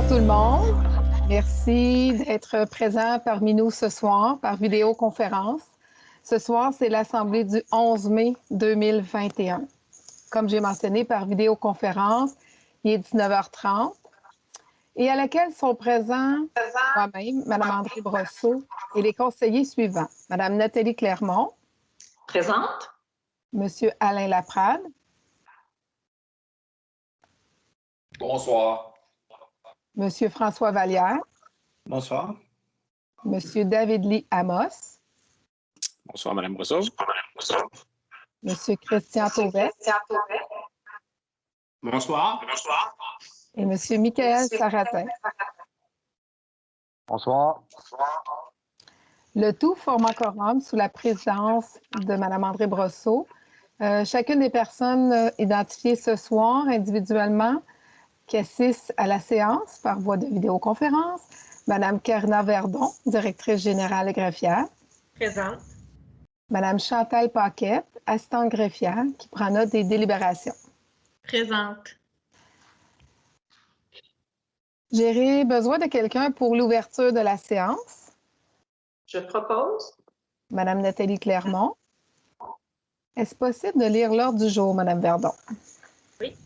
tout le monde. Merci d'être présent parmi nous ce soir par vidéoconférence. Ce soir, c'est l'Assemblée du 11 mai 2021. Comme j'ai mentionné, par vidéoconférence, il est 19h30 et à laquelle sont présents moi-même, Mme André Brosseau et les conseillers suivants. Mme Nathalie Clermont. Présente. M. Alain Laprade. Bonsoir. M. François Vallière. Bonsoir. M. David Lee Amos. Bonsoir, Mme Brosseau. M. Christian Tauvet. Bonsoir. Et M. Michael Sarrazin. Bonsoir. Le tout forme un quorum sous la présidence de Mme André Brosseau. Chacune des personnes identifiées ce soir individuellement qui assistent à la séance par voie de vidéoconférence. Mme Karina Verdon, directrice générale et greffière. Présente. Mme Chantal Paquette, assistante greffière, qui prend note des délibérations. Présente. J'aurais besoin de quelqu'un pour l'ouverture de la séance. Je propose. Mme Nathalie Clermont. Est-ce possible de lire l'ordre du jour, Mme Verdon? Oui.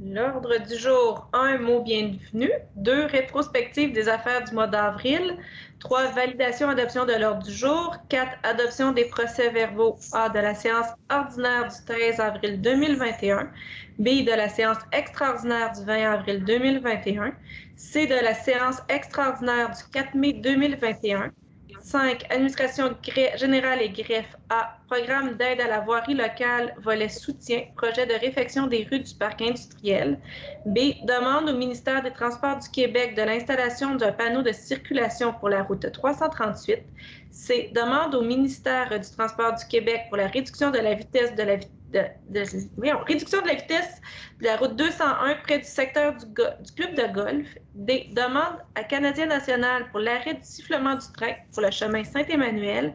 L'ordre du jour, 1, mot bienvenue. 2, rétrospective des affaires du mois d'avril. 3, validation, adoption de l'ordre du jour. 4, adoption des procès-verbaux A de la séance ordinaire du 13 avril 2021. B de la séance extraordinaire du 20 avril 2021. C de la séance extraordinaire du 4 mai 2021. 5. Administration générale et greffe A. Programme d'aide à la voirie locale, volet soutien, projet de réfection des rues du parc industriel. B. Demande au ministère des Transports du Québec de l'installation d'un panneau de circulation pour la route 338. C. Demande au ministère du Transport du Québec pour la réduction de la vitesse réduction de la vitesse de la route 201 près du secteur du club de golf. D. Demande à Canadien National pour l'arrêt du sifflement du train pour le chemin Saint-Emmanuel.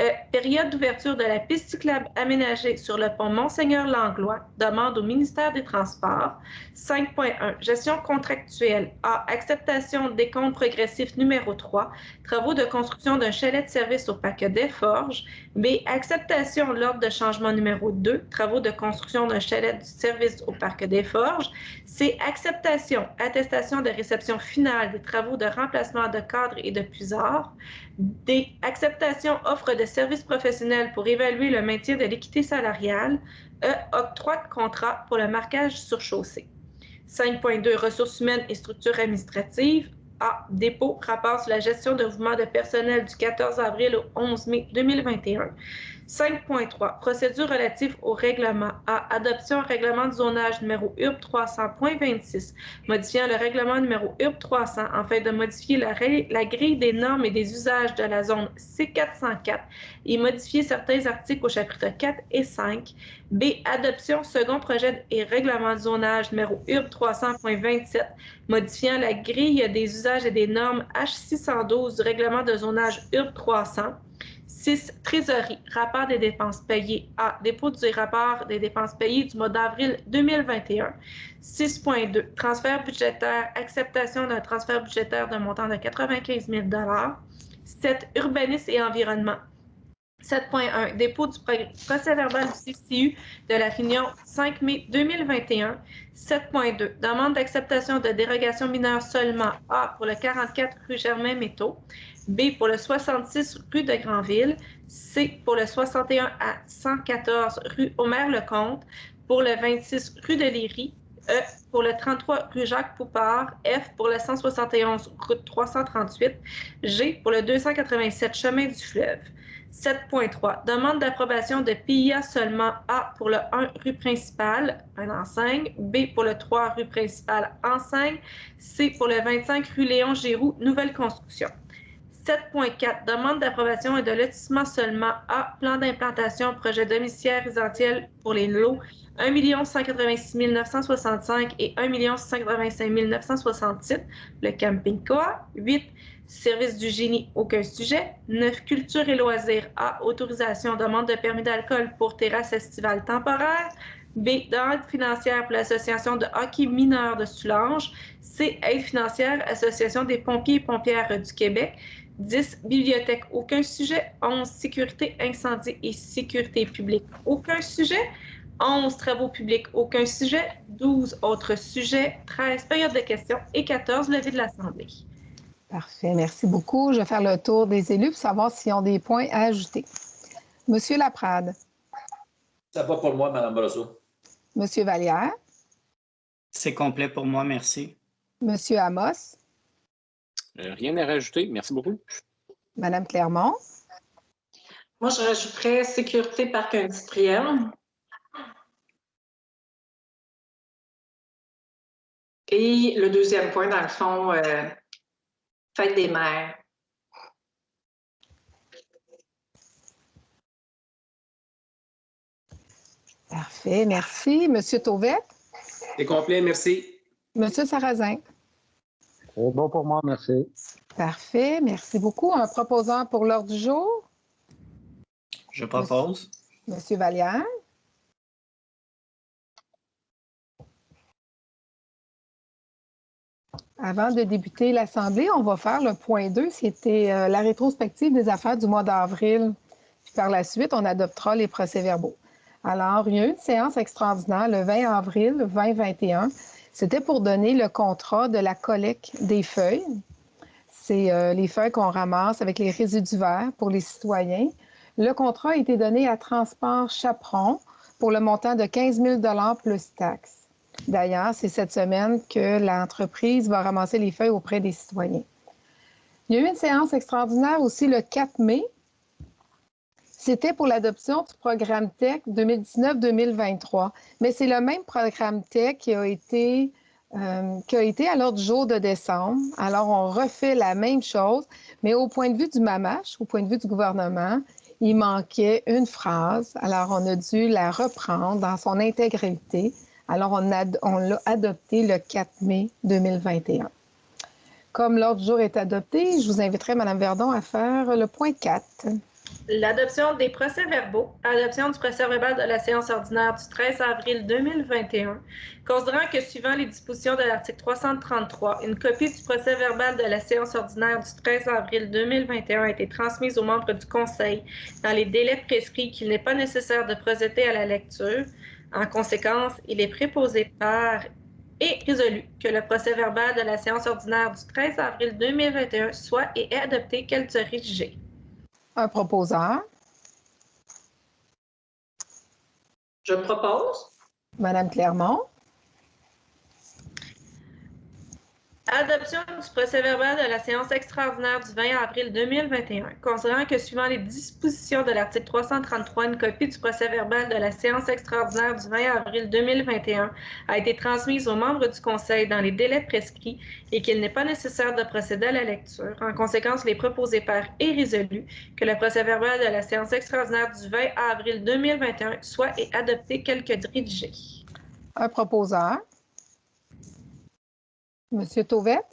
E. Période d'ouverture de la piste cyclable aménagée sur le pont Monseigneur-Langlois. Demande au ministère des Transports. 5.1. Gestion contractuelle. A. Acceptation des comptes progressifs numéro 3. Travaux de construction d'un chalet de service au parc des Forges. B. Acceptation de l'ordre de changement numéro 2. Travaux de construction d'un chalet de service au parc des Forges. C. Acceptation, attestation de réception finale des travaux de remplacement de cadres et de puisards. D. Acceptation, offre de services professionnels pour évaluer le maintien de l'équité salariale. E. Octroi de contrat pour le marquage sur chaussée. 5.2. Ressources humaines et structures administratives. A. Dépôt, rapport sur la gestion de mouvements de personnel du 14 avril au 11 mai 2021. 5.3. Procédure relative au règlement. A. Adoption règlement de zonage numéro URB 300.26, modifiant le règlement numéro URB 300 afin de modifier la grille des normes et des usages de la zone C404 et modifier certains articles au chapitre 4 et 5. B. Adoption second projet et règlement de zonage numéro URB 300.27, modifiant la grille des usages et des normes H612 du règlement de zonage URB 300. 6. Trésorerie. Rapport des dépenses payées. A. Dépôt du rapport des dépenses payées du mois d'avril 2021. 6.2. Transfert budgétaire. Acceptation d'un transfert budgétaire d'un montant de 95 000 $. 7. Urbanisme et environnement. 7.1. Dépôt du procès-verbal du CCU de la réunion 5 mai 2021. 7.2. Demande d'acceptation de dérogation mineure seulement. A. Pour le 44 rue Germain-Métaux. B. Pour le 66 rue de Granville. C. Pour le 61 à 114 rue Omer-Lecomte. Pour le 26 rue de Léry. E. Pour le 33 rue Jacques-Poupard. F. Pour le 171 route 338. G. Pour le 287 chemin du fleuve. 7.3. Demande d'approbation de PIA seulement. A. Pour le 1 rue principale, un enseigne. B. Pour le 3 rue principale, enseigne. C. Pour le 25 rue Léon Giroux, nouvelle construction. 7.4. Demande d'approbation et de lotissement seulement. A. Plan d'implantation, projet domiciliaire résidentiel pour les lots 1 186 965 et 1 685 967. Le camping Coa. 8. Service du génie, aucun sujet. 9. Culture et loisirs. A. Autorisation, demande de permis d'alcool pour terrasse estivale temporaire. B. Demande financière pour l'Association de hockey mineur de Soulanges. C. Aide financière, Association des pompiers et pompières du Québec. 10. Bibliothèque, aucun sujet. 11. Sécurité, incendie et sécurité publique, aucun sujet. 11. Travaux publics, aucun sujet. 12. Autres sujets. 13. Période de questions. Et 14. Levée de l'Assemblée. Parfait, merci beaucoup. Je vais faire le tour des élus pour savoir s'ils ont des points à ajouter. Monsieur Laprade. Ça va pour moi, Mme Brosseau. Monsieur Vallière. C'est complet pour moi, merci. Monsieur Amos. Rien à rajouter. Merci beaucoup. Madame Clermont. Moi, je rajouterais sécurité parc industriel. Et le deuxième point, dans le fond, fête des mères. Parfait, merci. Monsieur Tauvette. C'est complet, merci. Monsieur Sarrazin. C'est bon pour moi, merci. Parfait, merci beaucoup. Un proposant pour l'ordre du jour? Je propose. Monsieur Vallière. Avant de débuter l'Assemblée, on va faire le point 2, c'était la rétrospective des affaires du mois d'avril. Puis par la suite, on adoptera les procès-verbaux. Alors, il y a eu une séance extraordinaire le 20 avril 2021. C'était pour donner le contrat de la collecte des feuilles. C'est les feuilles qu'on ramasse avec les résidus verts pour les citoyens. Le contrat a été donné à Transport Chaperon pour le montant de 15 000 $ plus taxes. D'ailleurs, c'est cette semaine que l'entreprise va ramasser les feuilles auprès des citoyens. Il y a eu une séance extraordinaire aussi le 4 mai. C'était pour l'adoption du programme TEC 2019-2023. Mais c'est le même programme TEC qui a été à l'ordre du jour de décembre. Alors, on refait la même chose, mais au point de vue du MAMACH, au point de vue du gouvernement, il manquait une phrase. Alors, on a dû la reprendre dans son intégralité. Alors, on l'a adopté le 4 mai 2021. Comme l'ordre du jour est adopté, je vous inviterai, Mme Verdon, à faire le point 4. L'adoption des procès-verbaux. Adoption du procès-verbal de la séance ordinaire du 13 avril 2021. Considérant que, suivant les dispositions de l'article 333, une copie du procès-verbal de la séance ordinaire du 13 avril 2021 a été transmise aux membres du Conseil dans les délais prescrits, qu'il n'est pas nécessaire de procéder à la lecture. En conséquence, il est préposé par et résolu que le procès-verbal de la séance ordinaire du 13 avril 2021 soit et est adopté qu'elle soit rédigée. Un proposeur. Je propose. Madame Clermont. Adoption du procès-verbal de la séance extraordinaire du 20 avril 2021. Considérant que, suivant les dispositions de l'article 333, une copie du procès-verbal de la séance extraordinaire du 20 avril 2021 a été transmise aux membres du Conseil dans les délais prescrits et qu'il n'est pas nécessaire de procéder à la lecture. En conséquence, il est proposé par et résolu que le procès-verbal de la séance extraordinaire du 20 avril 2021 soit et adopté tel que rédigé. Un proposeur. Monsieur Tauvette.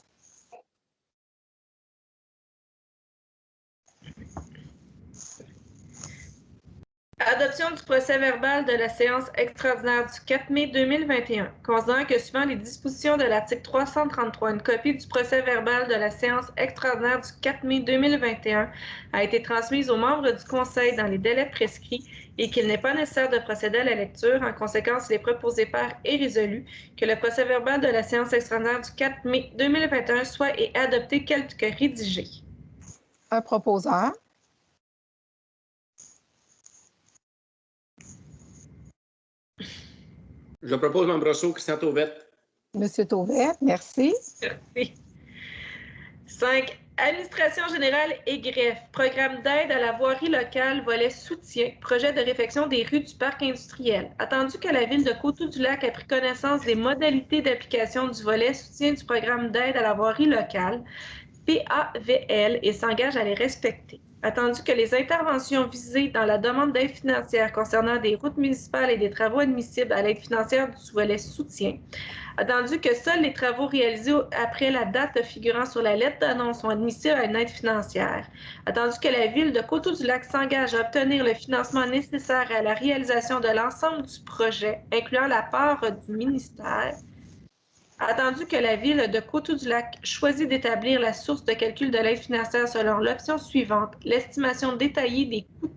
Adoption du procès-verbal de la séance extraordinaire du 4 mai 2021. Considérant que, suivant les dispositions de l'article 333, une copie du procès-verbal de la séance extraordinaire du 4 mai 2021 a été transmise aux membres du Conseil dans les délais prescrits et qu'il n'est pas nécessaire de procéder à la lecture. En conséquence, il est proposé par et résolu que le procès-verbal de la séance extraordinaire du 4 mai 2021 soit et adopté tel que rédigé. Un proposeur. Je propose Mme Brosseau, Christian Tauvette. Monsieur Tauvette, merci. Merci. 5. Administration générale et greffe. Programme d'aide à la voirie locale, volet soutien. Projet de réfection des rues du parc industriel. Attendu que la ville de Coteau-du-Lac ait pris connaissance des modalités d'application du volet soutien du programme d'aide à la voirie locale, PAVL et s'engage à les respecter. Attendu que les interventions visées dans la demande d'aide financière concernant des routes municipales et des travaux admissibles à l'aide financière du volet soutien, attendu que seuls les travaux réalisés après la date figurant sur la lettre d'annonce sont admissibles à une aide financière, attendu que la Ville de Coteau-du-Lac s'engage à obtenir le financement nécessaire à la réalisation de l'ensemble du projet, incluant la part du ministère, attendu que la Ville de Coteau-du-Lac choisit d'établir la source de calcul de l'aide financière selon l'option suivante, l'estimation détaillée des coûts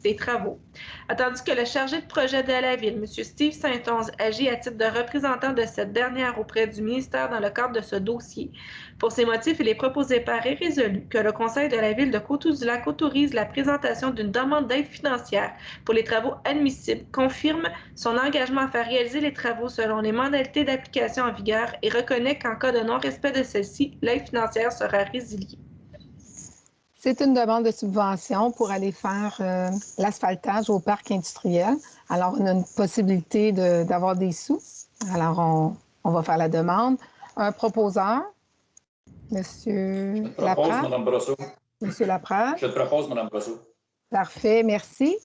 des travaux. Attendu que le chargé de projet de la Ville, M. Steve Saint-Onge, agit à titre de représentant de cette dernière auprès du ministère dans le cadre de ce dossier. Pour ces motifs, il est proposé par et résolu que le Conseil de la Ville de Coteau-du-Lac autorise la présentation d'une demande d'aide financière pour les travaux admissibles, confirme son engagement à faire réaliser les travaux selon les modalités d'application en vigueur et reconnaît qu'en cas de non-respect de celle-ci, l'aide financière sera résiliée. C'est une demande de subvention pour aller faire l'asphaltage au parc industriel. Alors, on a une possibilité d'avoir des sous. Alors, on va faire la demande. Un proposeur, Monsieur Laprade. Mme Brosseau. Monsieur Laprade. Je te propose, Mme Brosseau. Parfait, merci.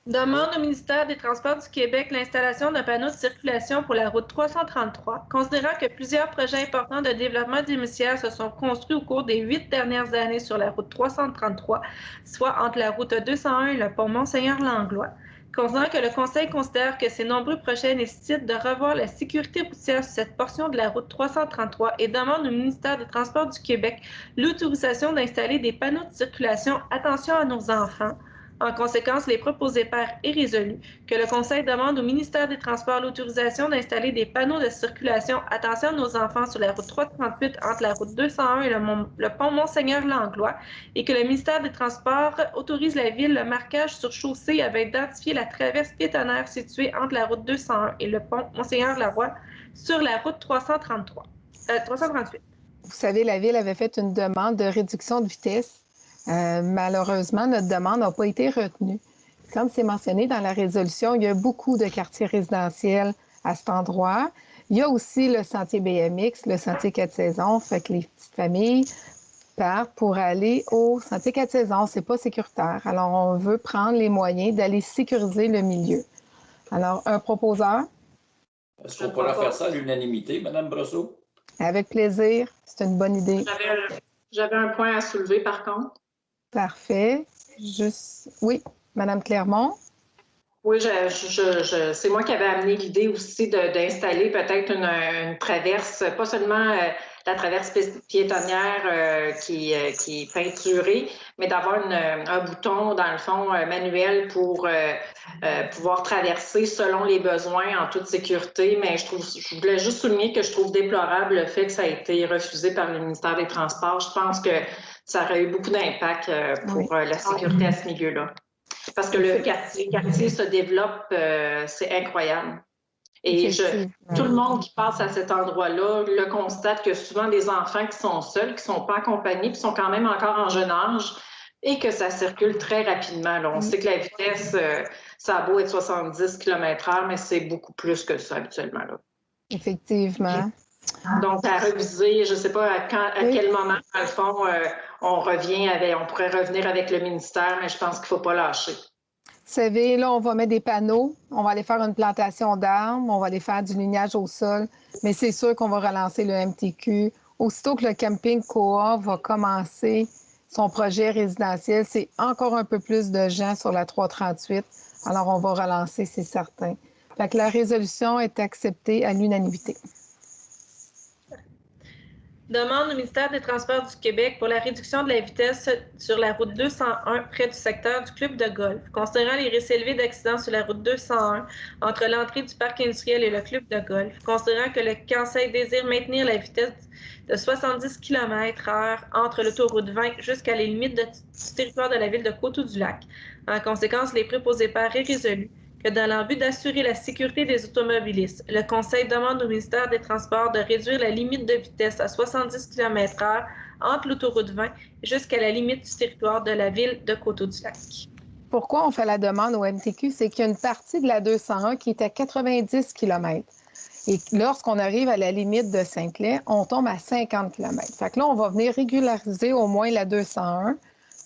Demande au ministère des Transports du Québec l'installation d'un panneau de circulation pour la route 333. Considérant que plusieurs projets importants de développement d'immobilier se sont construits au cours des 8 dernières années sur la route 333, soit entre la route 201 et le pont Monseigneur-Langlois, considérant que le Conseil considère que ces nombreux projets nécessitent de revoir la sécurité routière sur cette portion de la route 333 et demande au ministère des Transports du Québec l'autorisation d'installer des panneaux de circulation « Attention à nos enfants ». En conséquence, il est proposé par et résolu que le Conseil demande au ministère des Transports l'autorisation d'installer des panneaux de circulation « Attention à nos enfants » sur la route 338 entre la route 201 et le pont Monseigneur-Langlois et que le ministère des Transports autorise la Ville le marquage sur chaussée avait identifié la traverse piétonnaire située entre la route 201 et le pont Monseigneur-Langlois sur la route 338. Vous savez, la Ville avait fait une demande de réduction de vitesse. Malheureusement, notre demande n'a pas été retenue. Comme c'est mentionné dans la résolution, il y a beaucoup de quartiers résidentiels à cet endroit. Il y a aussi le sentier BMX, le sentier 4 saisons, fait que les petites familles partent pour aller au sentier 4 saisons. C'est pas sécuritaire. Alors, on veut prendre les moyens d'aller sécuriser le milieu. Alors, un proposeur? Est-ce qu'on pourra faire ça à l'unanimité, Mme Brosseau? Avec plaisir. C'est une bonne idée. J'avais un point à soulever, par contre. Parfait. Oui, Madame Clermont. Oui, c'est moi qui avais amené l'idée aussi d'installer peut-être une traverse, pas seulement la traverse piétonnière qui est peinturée, mais d'avoir un bouton, dans le fond, manuel pour pouvoir traverser selon les besoins en toute sécurité. Mais je voulais juste souligner que je trouve déplorable le fait que ça a été refusé par le ministère des Transports. Je pense que ça aurait eu beaucoup d'impact pour la sécurité à ce milieu-là. Parce que le quartier se développe, c'est incroyable. Et tout le monde qui passe à cet endroit-là le constate que souvent des enfants qui sont seuls, qui ne sont pas accompagnés, qui sont quand même encore en jeune âge et que ça circule très rapidement. Là, on sait que la vitesse, ça a beau être 70 km/h, mais c'est beaucoup plus que ça habituellement. Là. Effectivement. Donc, à reviser, je ne sais pas à quel moment, dans le fond, on pourrait revenir avec le ministère, mais je pense qu'il ne faut pas lâcher. Vous savez, là, on va mettre des panneaux, on va aller faire une plantation d'arbres, on va aller faire du lignage au sol, mais c'est sûr qu'on va relancer le MTQ. Aussitôt que le camping Coa va commencer son projet résidentiel, c'est encore un peu plus de gens sur la 338, alors on va relancer, c'est certain. Fait que la résolution est acceptée à l'unanimité. Demande au ministère des Transports du Québec pour la réduction de la vitesse sur la route 201 près du secteur du club de golf. Considérant les risques élevés d'accidents sur la route 201 entre l'entrée du parc industriel et le club de golf, considérant que le Conseil désire maintenir la vitesse de 70 km/h entre l'autoroute 20 jusqu'à les limites du territoire de la ville de Coteau-du-Lac. En conséquence, les préposés par est résolu que dans l'envie d'assurer la sécurité des automobilistes, le Conseil demande au ministère des Transports de réduire la limite de vitesse à 70 km/h entre l'autoroute 20 jusqu'à la limite du territoire de la ville de Coteau-du-Lac. Pourquoi on fait la demande au MTQ? C'est qu'il y a une partie de la 201 qui est à 90 km. Et lorsqu'on arrive à la limite de Saint-Clair, on tombe à 50 km. Fait que là, on va venir régulariser au moins la 201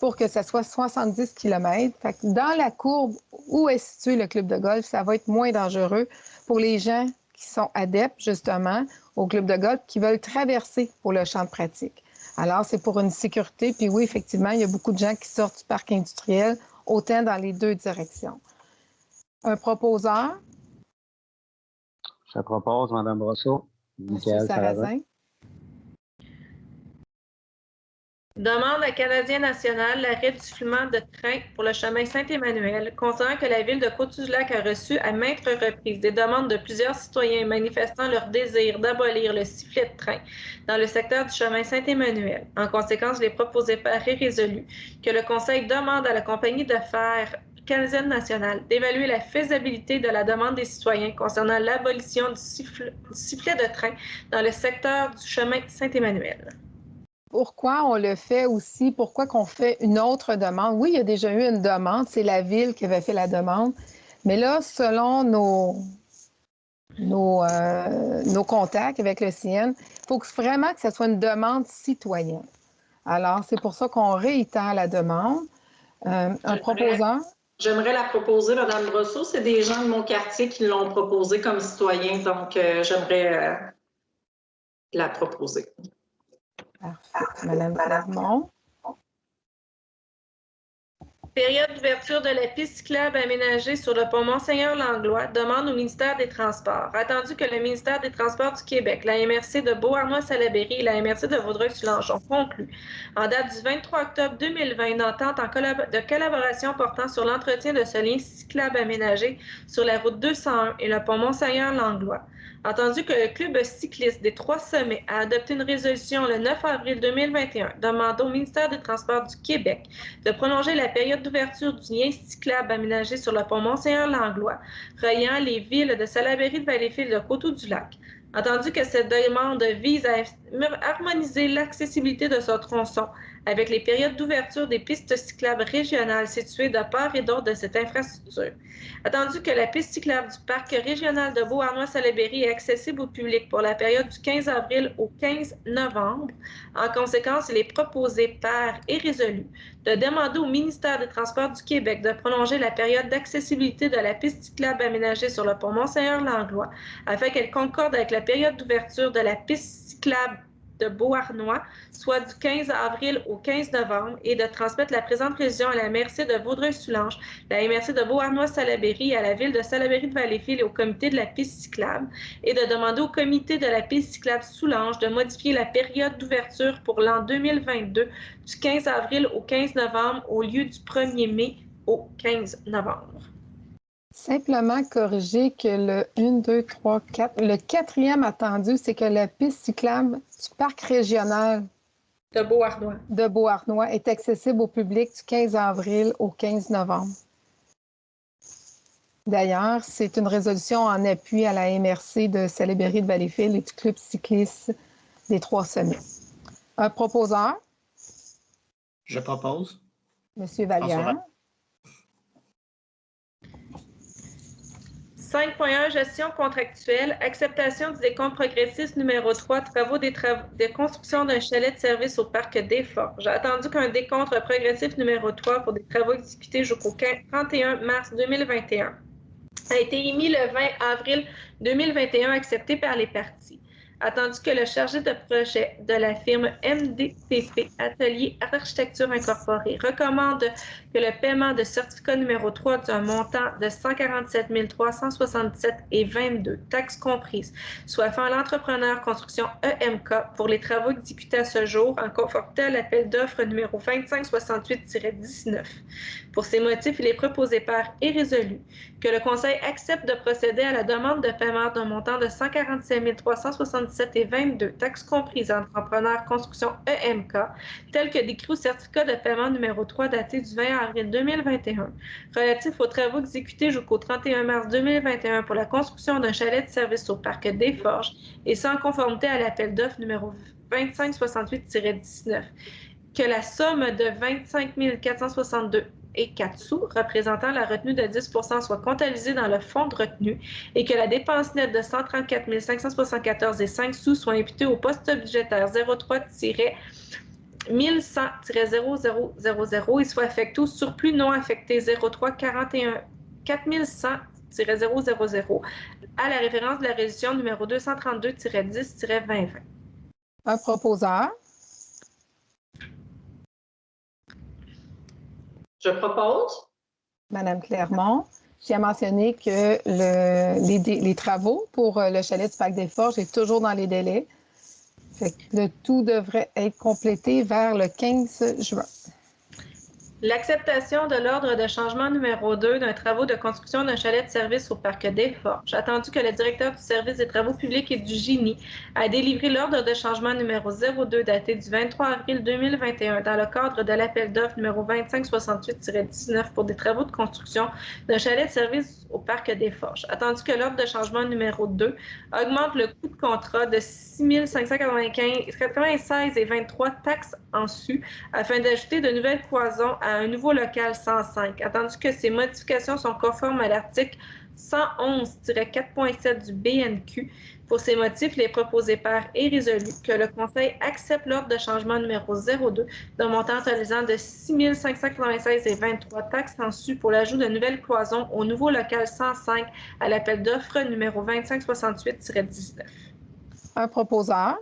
pour que ça soit 70 km. Fait que dans la courbe où est situé le club de golf, ça va être moins dangereux pour les gens qui sont adeptes, justement, au club de golf, qui veulent traverser pour le champ de pratique. Alors, c'est pour une sécurité. Puis oui, effectivement, il y a beaucoup de gens qui sortent du parc industriel, autant dans les deux directions. Un proposeur? Je propose, Mme Brosseau. Monsieur Sarrazin. Demande à Canadien National l'arrêt du sifflement de train pour le chemin Saint-Emmanuel, considérant que la ville de Côte-du-Lac a reçu à maintes reprises des demandes de plusieurs citoyens manifestant leur désir d'abolir le sifflet de train dans le secteur du chemin Saint-Emmanuel. En conséquence, il est proposé par et résolu que le Conseil demande à la compagnie de fer Canadienne Nationale d'évaluer la faisabilité de la demande des citoyens concernant l'abolition du sifflet de train dans le secteur du chemin Saint-Emmanuel. Pourquoi on le fait aussi? Pourquoi qu'on fait une autre demande? Oui, il y a déjà eu une demande, c'est la ville qui avait fait la demande. Mais là, selon nos contacts avec le CN, il faut vraiment que ce soit une demande citoyenne. Alors, c'est pour ça qu'on réitère la demande. Un proposant? J'aimerais la proposer, Mme Brosseau. C'est des gens de mon quartier qui l'ont proposée comme citoyen, donc j'aimerais la proposer. Parfait. Mme Clermont. Période d'ouverture de la piste cyclable aménagée sur le pont Monseigneur-Langlois demande au ministère des Transports. Attendu que le ministère des Transports du Québec, la MRC de Beauharnois-Salaberry et la MRC de Vaudreuil-Soulanges ont conclu, en date du 23 octobre 2020, une entente de collaboration portant sur l'entretien de ce lien cyclable aménagé sur la route 201 et le pont Monseigneur-Langlois. Entendu que le club cycliste des Trois Sommets a adopté une résolution le 9 avril 2021 demandant au ministère des Transports du Québec de prolonger la période d'ouverture du lien cyclable aménagé sur le pont Monseigneur-Langlois, reliant les villes de Salaberry, de Valleyfield et de Coteau-du-Lac. Entendu que cette demande vise à harmoniser l'accessibilité de ce tronçon avec les périodes d'ouverture des pistes cyclables régionales situées de part et d'autre de cette infrastructure. Attendu que la piste cyclable du parc régional de Beauharnois-Salaberry est accessible au public pour la période du 15 avril au 15 novembre, en conséquence, il est proposé par et résolu de demander au ministère des Transports du Québec de prolonger la période d'accessibilité de la piste cyclable aménagée sur le pont Monseigneur-Langlois afin qu'elle concorde avec la période d'ouverture de la piste cyclable de Beauharnois, soit du 15 avril au 15 novembre, et de transmettre la présente révision à la MRC de Vaudreuil-Soulanges, la MRC de Beauharnois-Salaberry et à la ville de Salaberry de Valleyfield et au comité de la piste cyclable, et de demander au comité de la piste cyclable Soulanges de modifier la période d'ouverture pour l'an 2022 du 15 avril au 15 novembre au lieu du 1er mai au 15 novembre. Simplement corriger que le 1, 2, 3, 4, le quatrième attendu, c'est que la piste cyclable du parc régional de Beauharnois est accessible au public du 15 avril au 15 novembre. D'ailleurs, c'est une résolution en appui à la MRC de Salaberry de Valleyfield et du club cycliste des Trois Sommets. Un proposeur? Je propose. Monsieur Vallière. 5.1 Gestion contractuelle, acceptation du décompte progressif numéro 3, travaux de construction d'un chalet de service au parc des Forges. J'ai attendu qu'un décompte progressif numéro 3 pour des travaux exécutés jusqu'au 31 mars 2021 a été émis le 20 avril 2021, accepté par les parties. Attendu que le chargé de projet de la firme MDPP Atelier Architecture Incorporée recommande que le paiement de certificat numéro 3 d'un montant de 147 367,22 taxes comprises soit fait à l'entrepreneur construction EMK pour les travaux exécutés à ce jour en conformité à l'appel d'offres numéro 2568-19. Pour ces motifs, il est proposé par et résolu que le Conseil accepte de procéder à la demande de paiement d'un montant de 147 367,22 taxes comprises à l'entrepreneur construction EMK, tel que décrit au certificat de paiement numéro 3 daté du 20 avril 2021, relatif aux travaux exécutés jusqu'au 31 mars 2021 pour la construction d'un chalet de service au parc des Forges, et sans conformité à l'appel d'offres numéro 2568-19. Que la somme de 25 462 et 4 sous représentant la retenue de 10 soit comptabilisée dans le fonds de retenue et que la dépense nette de 134 574 et 5 sous soit imputée au poste budgétaire 03-1100-0000 et soit affectée au surplus non affecté 03-41 4100-000 à la référence de la résolution numéro 232-10-2020. Un proposeur. Je propose. Madame Clermont, je tiens à mentionner que les travaux pour le chalet du Parc des Forges est toujours dans les délais. Fait que le tout devrait être complété vers le 15 juin. L'acceptation de l'ordre de changement numéro 2 d'un travaux de construction d'un chalet de service au Parc des Forges. Attendu que le directeur du service des travaux publics et du génie a délivré l'ordre de changement numéro 02 daté du 23 avril 2021 dans le cadre de l'appel d'offres numéro 2568-19 pour des travaux de construction d'un chalet de service au Parc des Forges. Attendu que l'ordre de changement numéro 2 augmente le coût de contrat de 6 596 et 23 taxes en su afin d'ajouter de nouvelles cloisons à un nouveau local 105, attendu que ces modifications sont conformes à l'article 111-4.7 du BNQ. Pour ces motifs, il est proposé par et résolu que le Conseil accepte l'ordre de changement numéro 02 d'un montant totalisant de 6 596 et 23 taxes en su pour l'ajout de nouvelles cloisons au nouveau local 105 à l'appel d'offres numéro 2568-19. Un proposeur.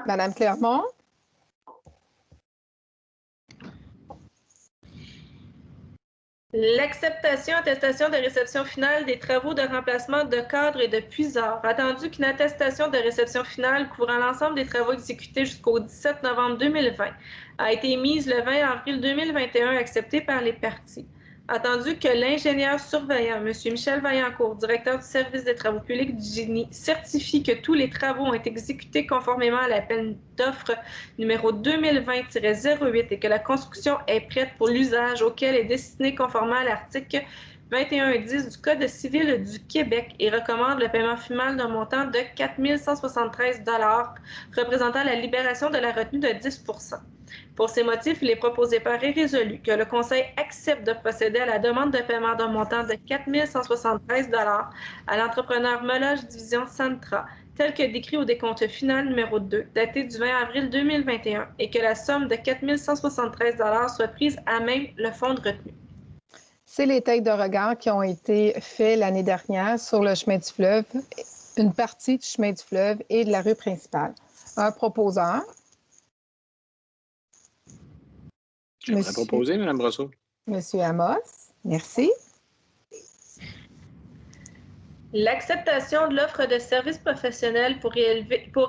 Madame Clermont. L'acceptation, attestation de réception finale des travaux de remplacement de cadres et de puisards. Attendu qu'une attestation de réception finale couvrant l'ensemble des travaux exécutés jusqu'au 17 novembre 2020 a été émise le 20 avril 2021 et acceptée par les parties. Attendu que l'ingénieur surveillant, M. Michel Vaillancourt, directeur du service des travaux publics du génie, certifie que tous les travaux ont été exécutés conformément à l'appel d'offres numéro 2020-08 et que la construction est prête pour l'usage auquel est destinée conformément à l'article 21.10 du Code civil du Québec et recommande le paiement final d'un montant de 4 173 $ représentant la libération de la retenue de 10 %. Pour ces motifs, il est proposé par et résolu que le Conseil accepte de procéder à la demande de paiement d'un montant de 4 173 $ à l'entrepreneur Meloge Division Santra, tel que décrit au décompte final numéro 2, daté du 20 avril 2021, et que la somme de 4 173 $ soit prise à même le fonds de retenue. C'est les têtes de regard qui ont été faits l'année dernière sur le chemin du fleuve, une partie du chemin du fleuve et de la rue principale. Un proposeur. J'aimerais proposer, Mme Brosseau. Monsieur Amos, merci. L'acceptation de l'offre de services professionnels pour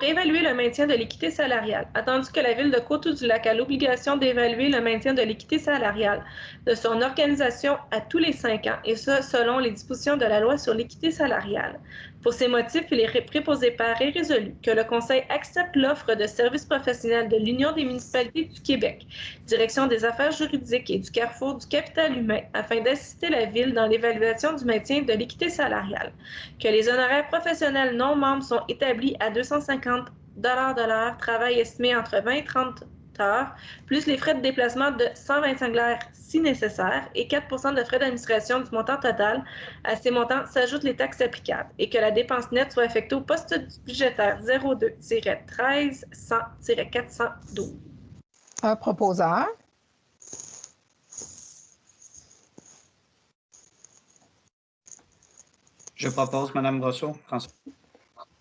évaluer le maintien de l'équité salariale. Attendu que la Ville de Coteau-du-Lac a l'obligation d'évaluer le maintien de l'équité salariale de son organisation à tous les 5 ans, et ce, selon les dispositions de la loi sur l'équité salariale. Pour ces motifs, il est proposé par et résolu que le Conseil accepte l'offre de services professionnels de l'Union des municipalités du Québec, Direction des affaires juridiques et du Carrefour du capital humain, afin d'assister la Ville dans l'évaluation du maintien de l'équité salariale. Que les honoraires professionnels non membres sont établis à 250 $ de l'heure, travail estimé entre 20 et 30 heures, plus les frais de déplacement de 125 $ si nécessaire et 4 % de frais d'administration du montant total. À ces montants s'ajoutent les taxes applicables et que la dépense nette soit affectée au poste budgétaire 02-13-100-412. Un proposeur. Je propose, Mme Brosseau.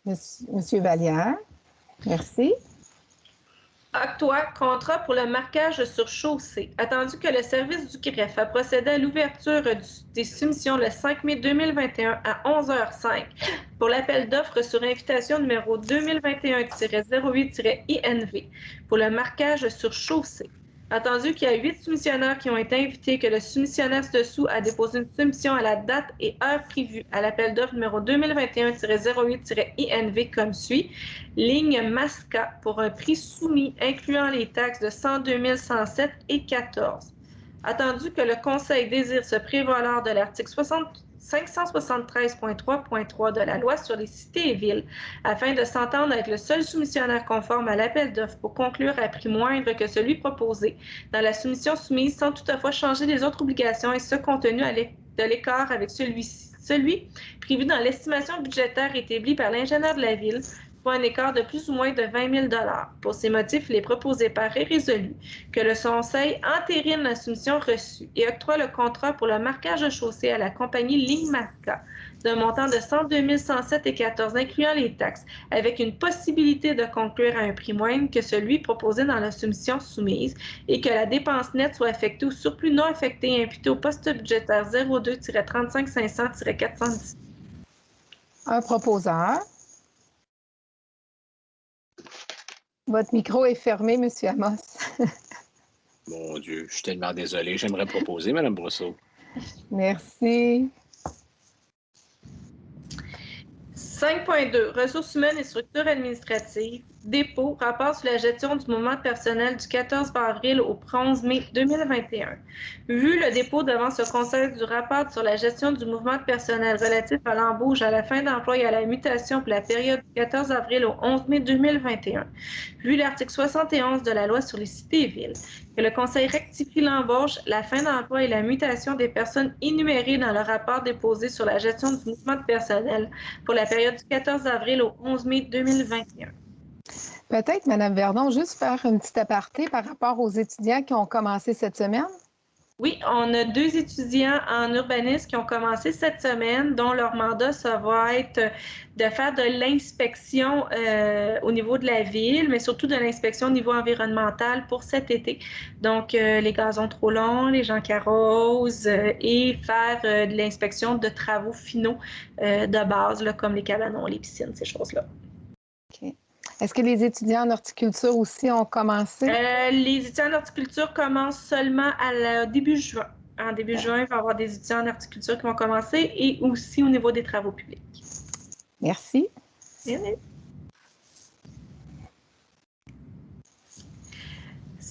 Monsieur Vallière, merci. Octroi, contrat pour le marquage sur chaussée. Attendu que le service du greffe a procédé à l'ouverture des soumissions le 5 mai 2021 à 11h05 pour l'appel d'offres sur invitation numéro 2021-08-INV pour le marquage sur chaussée. Attendu qu'il y a 8 soumissionnaires qui ont été invités, que le soumissionnaire ci-dessous a déposé une soumission à la date et heure prévue à l'appel d'offres numéro 2021-08-INV comme suit. Ligne Masca pour un prix soumis incluant les taxes de 102 107 et 14. Attendu que le Conseil désire se prévaloir de l'article 573.3.3 de la loi sur les cités et villes afin de s'entendre avec le seul soumissionnaire conforme à l'appel d'offres pour conclure à prix moindre que celui proposé dans la soumission soumise sans toutefois changer les autres obligations et ce compte tenu de l'écart avec celui prévu dans l'estimation budgétaire établie par l'ingénieur de la ville pour un écart de plus ou moins de 20 000 $. Pour ces motifs, il est proposé par et résolu que le Conseil entérine la soumission reçue et octroie le contrat pour le marquage de chaussée à la compagnie Ligne Marca d'un montant de 102 107,14 incluant les taxes, avec une possibilité de conclure à un prix moindre que celui proposé dans la soumission soumise et que la dépense nette soit affectée au surplus non affecté et imputée au poste budgétaire 02-35 500-410. Un proposeur. Votre micro est fermé, M. Amos. Mon Dieu, je suis tellement désolé. J'aimerais proposer, Mme Brosseau. Merci. 5.2. Ressources humaines et structures administratives. Dépôt. Rapport sur la gestion du mouvement de personnel du 14 avril au 11 mai 2021. Vu le dépôt devant ce Conseil du rapport sur la gestion du mouvement de personnel relatif à l'embauche, à la fin d'emploi et à la mutation pour la période du 14 avril au 11 mai 2021. Vu l'article 71 de la loi sur les cités et villes, que le Conseil rectifie l'embauche, la fin d'emploi et la mutation des personnes énumérées dans le rapport déposé sur la gestion du mouvement de personnel pour la période du 14 avril au 11 mai 2021. Peut-être, Mme Verdon, juste faire une petite aparté par rapport aux étudiants qui ont commencé cette semaine. Oui, on a 2 étudiants en urbanisme qui ont commencé cette semaine, dont leur mandat, ça va être de faire de l'inspection au niveau de la ville, mais surtout de l'inspection au niveau environnemental pour cet été. Donc, les gazons trop longs, les gens qui arrosent et faire de l'inspection de travaux finaux de base, là, comme les cabanons, les piscines, ces choses-là. OK. Est-ce que les étudiants en horticulture aussi ont commencé? Les étudiants en horticulture commencent seulement début juin. En début juin, il va y avoir des étudiants en horticulture qui vont commencer et aussi au niveau des travaux publics. Merci. Bien.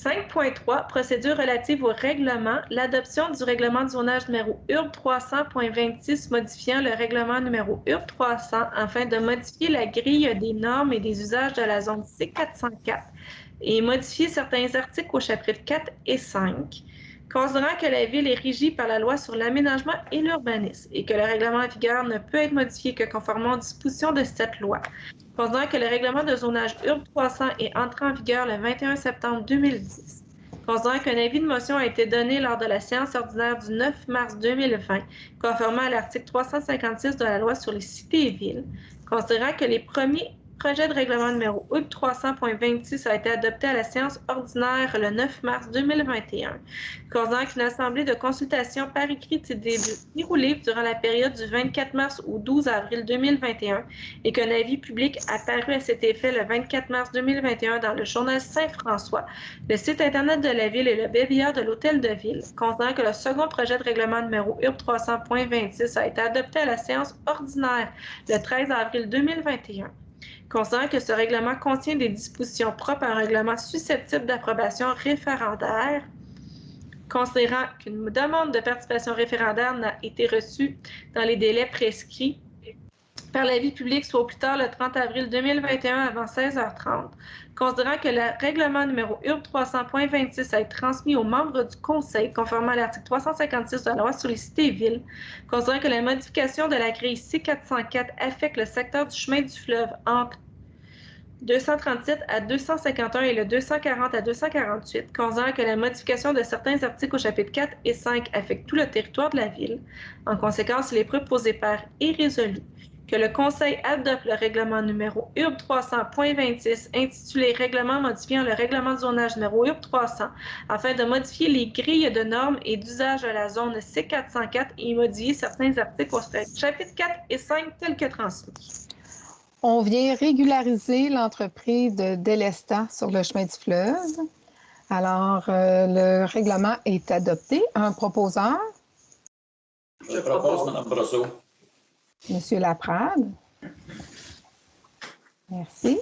5.3, procédure relative au règlement. L'adoption du règlement de zonage numéro URB 300.26 modifiant le règlement numéro URB 300 afin de modifier la grille des normes et des usages de la zone C404 et modifier certains articles au chapitre 4 et 5. Considérant que la Ville est régie par la loi sur l'aménagement et l'urbanisme et que le règlement en vigueur ne peut être modifié que conformément aux dispositions de cette loi. Considérant que le règlement de zonage URB 300 est entré en vigueur le 21 septembre 2010. Considérant qu'un avis de motion a été donné lors de la séance ordinaire du 9 mars 2020, conformément à l'article 356 de la loi sur les cités et villes. Considérant que les premiers projet de règlement numéro URB 300.26 a été adopté à la séance ordinaire le 9 mars 2021. Considérant qu'une assemblée de consultation par écrit s'est déroulée durant la période du 24 mars au 12 avril 2021 et qu'un avis public a paru à cet effet le 24 mars 2021 dans le journal Saint-François, le site Internet de la Ville et le bébillard de l'Hôtel de Ville. Considérant que le second projet de règlement numéro URB 300.26 a été adopté à la séance ordinaire le 13 avril 2021. Considérant que ce règlement contient des dispositions propres à un règlement susceptible d'approbation référendaire, considérant qu'une demande de participation référendaire n'a été reçue dans les délais prescrits par l'avis public, soit au plus tard le 30 avril 2021 avant 16h30, considérant que le règlement numéro URB 300.26 a été transmis aux membres du Conseil, conformément à l'article 356 de la loi sur les cités et villes, considérant que la modification de la grille C404 affecte le secteur du chemin du fleuve entre 237 à 251 et le 240 à 248, considérant que la modification de certains articles au chapitre 4 et 5 affecte tout le territoire de la Ville. En conséquence, il est proposé par et résolu que le Conseil adopte le règlement numéro URB 300.26 intitulé « Règlement modifiant le règlement de zonage numéro URB 300 afin de modifier les grilles de normes et d'usage de la zone C404 et modifier certains articles au chapitre 4 et 5 tels que transmis. » On vient régulariser l'entreprise de Délestat sur le chemin du fleuve. Alors, le règlement est adopté. Un proposeur? Je propose Mme Brosseau. Monsieur Laprade. Merci.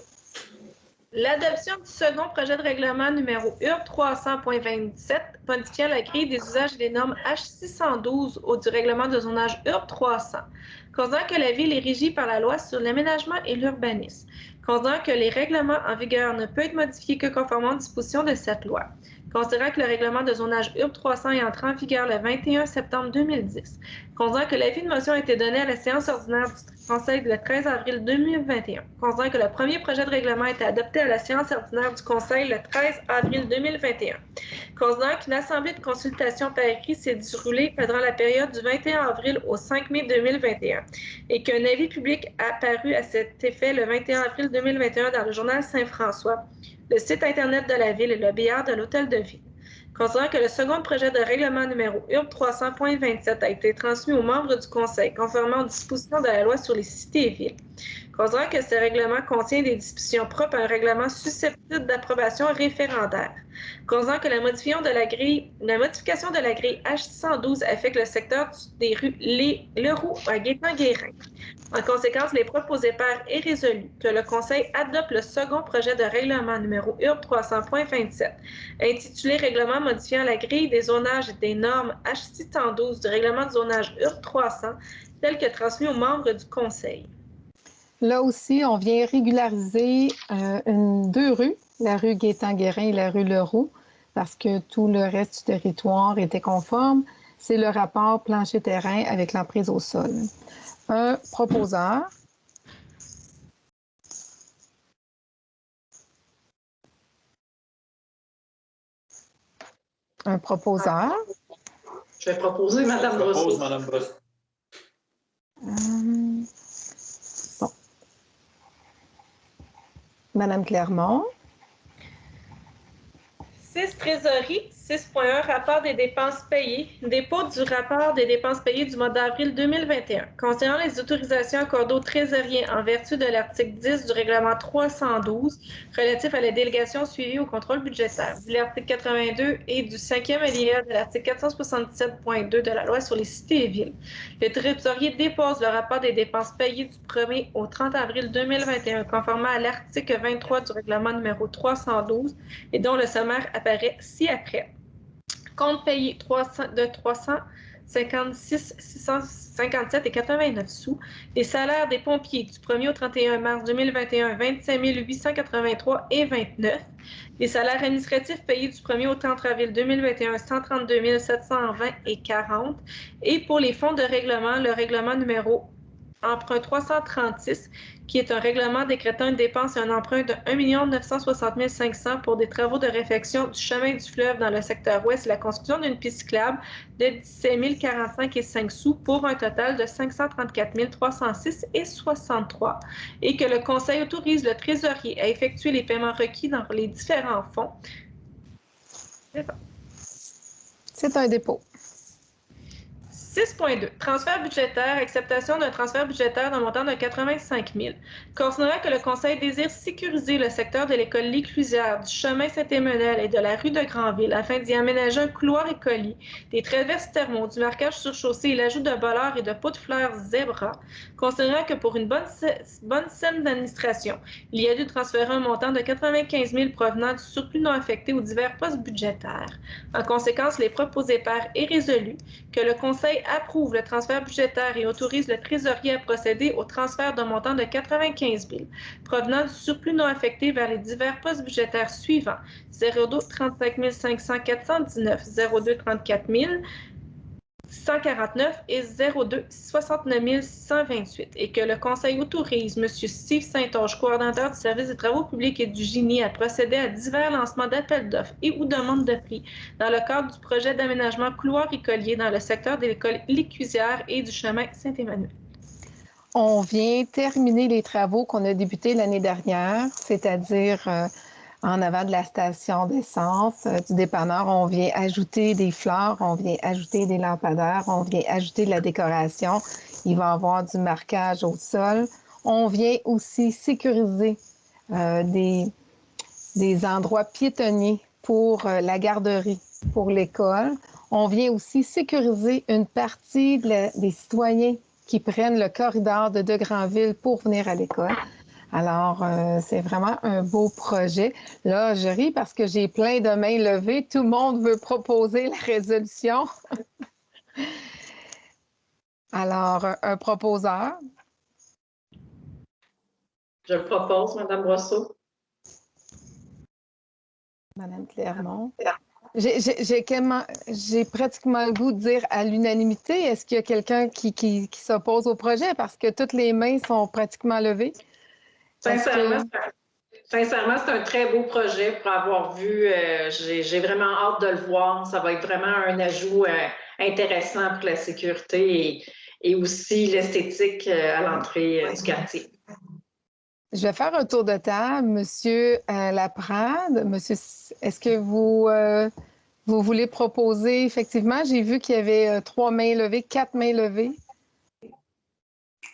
L'adoption du second projet de règlement numéro URB 300.27 modifiant la grille des usages et des normes H612 du règlement de zonage URB 300, considérant que la Ville est régie par la loi sur l'aménagement et l'urbanisme, considérant que les règlements en vigueur ne peuvent être modifiés que conformément aux dispositions de cette loi, considérant que le règlement de zonage URB 300 est entré en vigueur le 21 septembre 2010, considérant que l'avis de motion a été donné à la séance ordinaire du Conseil le 13 avril 2021, considérant que le premier projet de règlement a été adopté à la séance ordinaire du Conseil le 13 avril 2021, considérant qu'une assemblée de consultation par écrit s'est déroulée pendant la période du 21 avril au 5 mai 2021 et qu'un avis public a paru à cet effet le 21 avril 2021 dans le journal Saint-François, le site Internet de la Ville et le billard de l'Hôtel de Ville. Considérant que le second projet de règlement numéro URB 300.27 a été transmis aux membres du Conseil, conformément aux dispositions de la loi sur les cités et villes. Considérant que ce règlement contient des dispositions propres à un règlement susceptible d'approbation référendaire. Considérant que la modification de la grille H612 affecte le secteur des rues Leroux à Gaétan-Guérin. En conséquence, les proposés par est résolu que le Conseil adopte le second projet de règlement numéro URB 300.27, intitulé Règlement modifiant la grille des zonages et des normes H612 du règlement de zonage URB 300, tel que transmis aux membres du Conseil. Là aussi, on vient régulariser deux rues, la rue Gaétan-Guérin et la rue Leroux, parce que tout le reste du territoire était conforme. C'est le rapport plancher-terrain avec l'emprise au sol. Un proposeur. Un proposeur. Je vais proposer Mme Brosseau. Propose Mme Brosseau. Bon. Madame Clermont. 6. Trésorerie. 6.1. Rapport des dépenses payées. Dépôt du rapport des dépenses payées du mois d'avril 2021. Concernant les autorisations accordées aux trésoriers en vertu de l'article 10 du règlement 312 relatif à la délégation suivie au contrôle budgétaire, de l'article 82 et du 5e alinéa de l'article 477.2 de la loi sur les cités et villes. Le trésorier dépose le rapport des dépenses payées du 1er au 30 avril 2021 conformément à l'article 23 du règlement numéro 312 et dont le sommaire apparaît ci-après. Compte payé de 356 657 et 89 sous. Les salaires des pompiers du 1er au 31 mars 2021, 25 883 et 29. Les salaires administratifs payés du 1er au 30 avril 2021, 132 720 et 40. Et pour les fonds de règlement, le règlement numéro emprunt 336, qui est un règlement décrétant une dépense et un emprunt de 1 960 500 pour des travaux de réfection du chemin du fleuve dans le secteur ouest et la construction d'une piste cyclable de 17 045 et 5 sous pour un total de 534 306 et 63 et que le Conseil autorise le trésorier à effectuer les paiements requis dans les différents fonds. C'est un dépôt. 6.2. Transfert budgétaire. Acceptation d'un transfert budgétaire d'un montant de 85 000. Considérant que le Conseil désire sécuriser le secteur de l'école L'Éclusière, du chemin Saint-Emmanuel et de la rue de Granville afin d'y aménager un couloir écolier, des traverses thermaux, du marquage sur chaussée et l'ajout de bollards et de pots de fleurs zébra, considérant que pour une bonne scène d'administration, il y a dû transférer un montant de 95 000 provenant du surplus non affecté aux divers postes budgétaires. En conséquence, les proposés par est résolu que le Conseil approuve le transfert budgétaire et autorise le trésorier à procéder au transfert d'un montant de 95 000 provenant du surplus non affecté vers les divers postes budgétaires suivants 02 35 500 419, 02 34 149 et 02 69 128 et que le Conseil autorise M. Steve Saint-Onge, coordonnateur du service des travaux publics et du génie, à procéder à divers lancements d'appels d'offres et ou demandes de prix dans le cadre du projet d'aménagement couloir écolier dans le secteur de l'école L'Éclusière et du chemin Saint-Emmanuel. On vient terminer les travaux qu'on a débutés l'année dernière, c'est-à-dire en avant de la station d'essence du dépanneur. On vient ajouter des fleurs, on vient ajouter des lampadaires, on vient ajouter de la décoration. Il va y avoir du marquage au sol. On vient aussi sécuriser des endroits piétonniers pour la garderie, pour l'école. On vient aussi sécuriser une partie des citoyens qui prennent le corridor de Granville pour venir à l'école. Alors, c'est vraiment un beau projet. Là, je ris parce que j'ai plein de mains levées. Tout le monde veut proposer la résolution. Alors, un proposeur. Je propose, Mme Brosseau. Madame Clermont. J'ai pratiquement le goût de dire à l'unanimité. Est-ce qu'il y a quelqu'un qui s'oppose au projet? Parce que toutes les mains sont pratiquement levées. Sincèrement, c'est un très beau projet pour avoir vu. J'ai vraiment hâte de le voir. Ça va être vraiment un ajout intéressant pour la sécurité et aussi l'esthétique à l'entrée du quartier. Je vais faire un tour de table. Monsieur Laprade, monsieur, est-ce que vous voulez proposer? Effectivement, j'ai vu qu'il y avait 3 mains levées, 4 mains levées.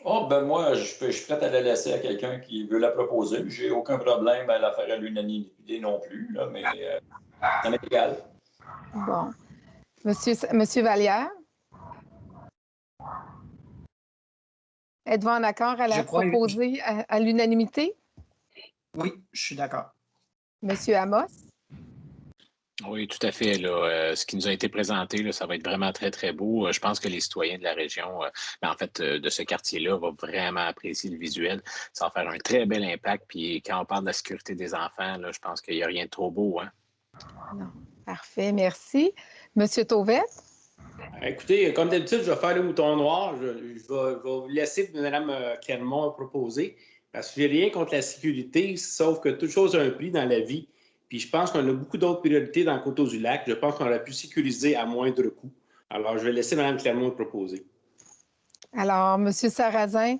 Oh, ben moi, je suis prêt à la laisser à quelqu'un qui veut la proposer. J'ai aucun problème à la faire à l'unanimité non plus, là, mais ça m'est égal. Bon. Monsieur Vallière? Êtes-vous en accord à la proposer à l'unanimité? Oui, je suis d'accord. Monsieur Amos? Oui, tout à fait. Là, ce qui nous a été présenté, là, ça va être vraiment très, très beau. Je pense que les citoyens de la région, de ce quartier-là, vont vraiment apprécier le visuel. Ça va faire un très bel impact. Puis quand on parle de la sécurité des enfants, là, je pense qu'il n'y a rien de trop beau. Hein? Non. Parfait, merci. Monsieur Tauvette? Écoutez, comme d'habitude, je vais faire le mouton noir. Je vais vous laisser Mme Clermont proposer parce que je n'ai rien contre la sécurité, sauf que toute chose a un prix dans la vie. Puis je pense qu'on a beaucoup d'autres priorités dans le Coteaux-du-Lac. Je pense qu'on aurait pu sécuriser à moindre coût. Alors, je vais laisser Mme Clermont proposer. Alors, Monsieur Sarrazin,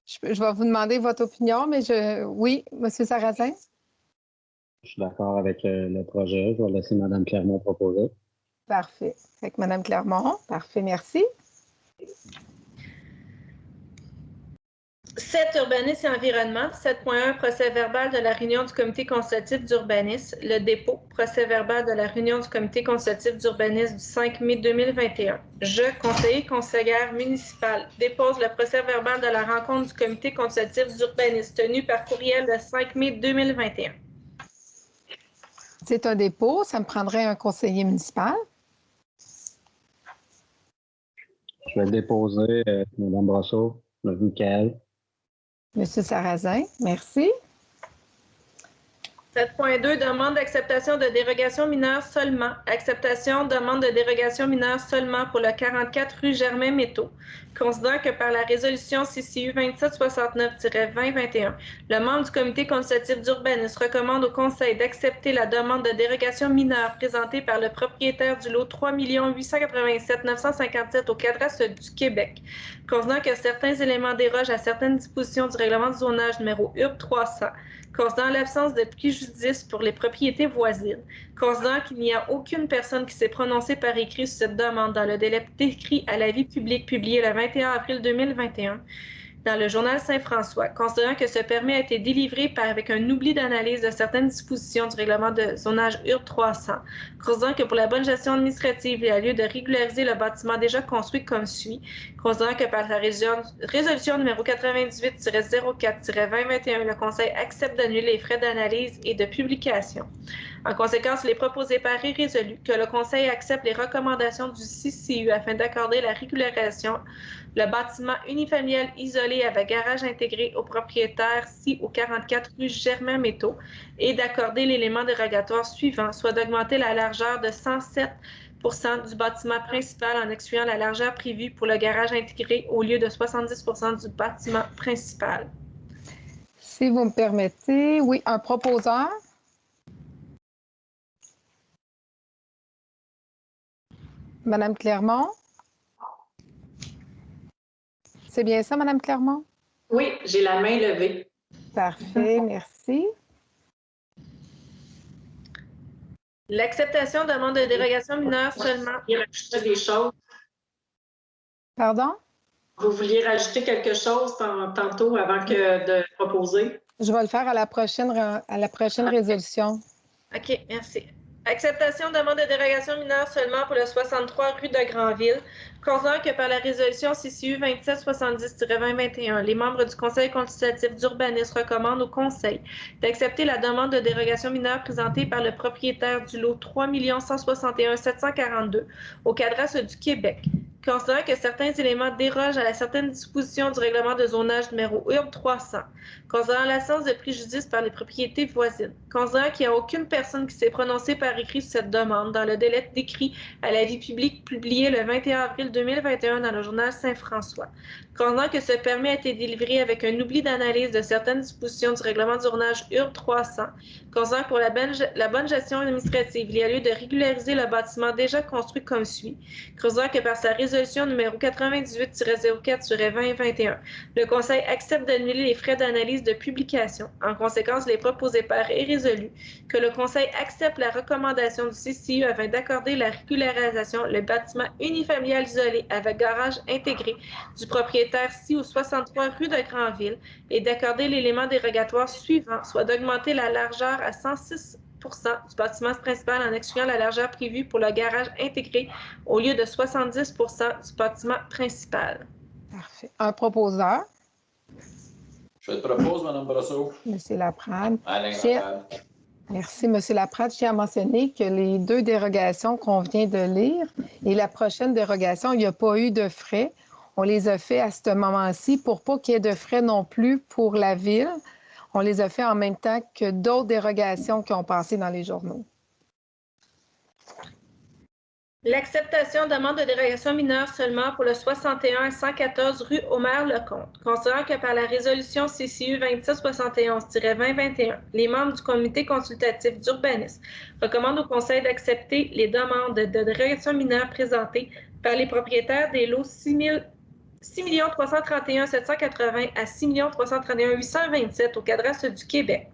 je vais vous demander votre opinion, mais oui, Monsieur Sarrazin? Je suis d'accord avec le projet. Je vais laisser Mme Clermont proposer. Parfait. Avec Mme Clermont. Parfait, merci. 7, urbanisme et environnement. 7.1, procès verbal de la réunion du comité consultatif d'urbanisme. Le dépôt, procès verbal de la réunion du comité consultatif d'urbanisme du 5 mai 2021. Je, conseiller conseillère municipale, dépose le procès verbal de la rencontre du comité consultatif d'urbanisme tenue par courriel le 5 mai 2021. C'est un dépôt. Ça me prendrait un conseiller municipal. Je vais déposer Mme Brosseau, Michael. Monsieur Sarrazin, merci. 7.2, demande d'acceptation de dérogation mineure seulement. Acceptation, demande de dérogation mineure seulement pour le 44 rue Germain-Métaux. Considérant que par la résolution CCU 2769-2021, le membre du comité consultatif d'urbanisme recommande au conseil d'accepter la demande de dérogation mineure présentée par le propriétaire du lot 3 887 957 au cadastre du Québec. Considérant que certains éléments dérogent à certaines dispositions du règlement du zonage numéro URB 300, considérant l'absence de préjudice pour les propriétés voisines, considérant qu'il n'y a aucune personne qui s'est prononcée par écrit sur cette demande dans le délai décrit à l'avis public publié le 21 avril 2021 dans le journal Saint-François, considérant que ce permis a été délivré avec un oubli d'analyse de certaines dispositions du règlement de zonage URB 300, considérant que pour la bonne gestion administrative, il y a lieu de régulariser le bâtiment déjà construit comme suit, considérant que par la résolution numéro 98-04-2021, le Conseil accepte d'annuler les frais d'analyse et de publication. En conséquence, il est proposé par et résolu que le Conseil accepte les recommandations du CCU afin d'accorder la régularisation, le bâtiment unifamilial isolé avec garage intégré au propriétaire au 44 rue Germain-Métaux et d'accorder l'élément dérogatoire suivant, soit d'augmenter la largeur de 107 du bâtiment principal en excluant la largeur prévue pour le garage intégré au lieu de 70 du bâtiment principal. Si vous me permettez, oui, un proposeur. Madame Clermont? C'est bien ça, Madame Clermont? Oui, j'ai la main levée. Parfait, merci. L'acceptation demande de dérogation mineure seulement. Vous vouliez rajouter des choses? Pardon? Vous vouliez rajouter quelque chose tantôt avant de proposer? Je vais le faire à la prochaine résolution. OK, merci. Acceptation de demande de dérogation mineure seulement pour le 63 rue de Granville, considérant que par la résolution CCU 2770-2021, les membres du Conseil consultatif d'urbanisme recommandent au Conseil d'accepter la demande de dérogation mineure présentée par le propriétaire du lot 3 161 742 au cadastre du Québec, considérant que certains éléments dérogent à certaines dispositions du règlement de zonage numéro URB 300, considérant l'absence de préjudice par les propriétés voisines, considérant qu'il n'y a aucune personne qui s'est prononcée par écrit sur cette demande dans le délai décrit à l'avis public publié le 21 avril 2021 dans le journal Saint-François, considérant que ce permis a été délivré avec un oubli d'analyse de certaines dispositions du règlement de zonage URB 300, considérant que pour la bonne gestion administrative, il y a lieu de régulariser le bâtiment déjà construit comme suit, considérant que par sa résolution numéro 98-04/2021, le Conseil accepte d'annuler les frais d'analyse de publication. En conséquence, il est proposé par et résolu que le Conseil accepte la recommandation du CCU afin d'accorder la régularisation le bâtiment unifamilial isolé avec garage intégré du propriétaire ci au 63 rue de Granville et d'accorder l'élément dérogatoire suivant, soit d'augmenter la largeur à 106 du bâtiment principal en excluant la largeur prévue pour le garage intégré au lieu de 70 du bâtiment principal. Parfait. Un proposeur. Je te propose, Mme Brosseau. Monsieur Laprade. Alain Laprade. Merci, M. Laprade. Je tiens à mentionner que les deux dérogations qu'on vient de lire et la prochaine dérogation, il n'y a pas eu de frais. On les a fait à ce moment-ci pour pas qu'il y ait de frais non plus pour la ville. On les a fait en même temps que d'autres dérogations qui ont passé dans les journaux. L'acceptation de demande de dérogation mineure seulement pour le 61 à 114 rue Omer-Lecomte, considérant que par la résolution CCU 2771-2021, les membres du comité consultatif d'urbanisme recommandent au Conseil d'accepter les demandes de dérogation mineure présentées par les propriétaires des lots 6 331 780 à 6 331 827 au cadastre du Québec,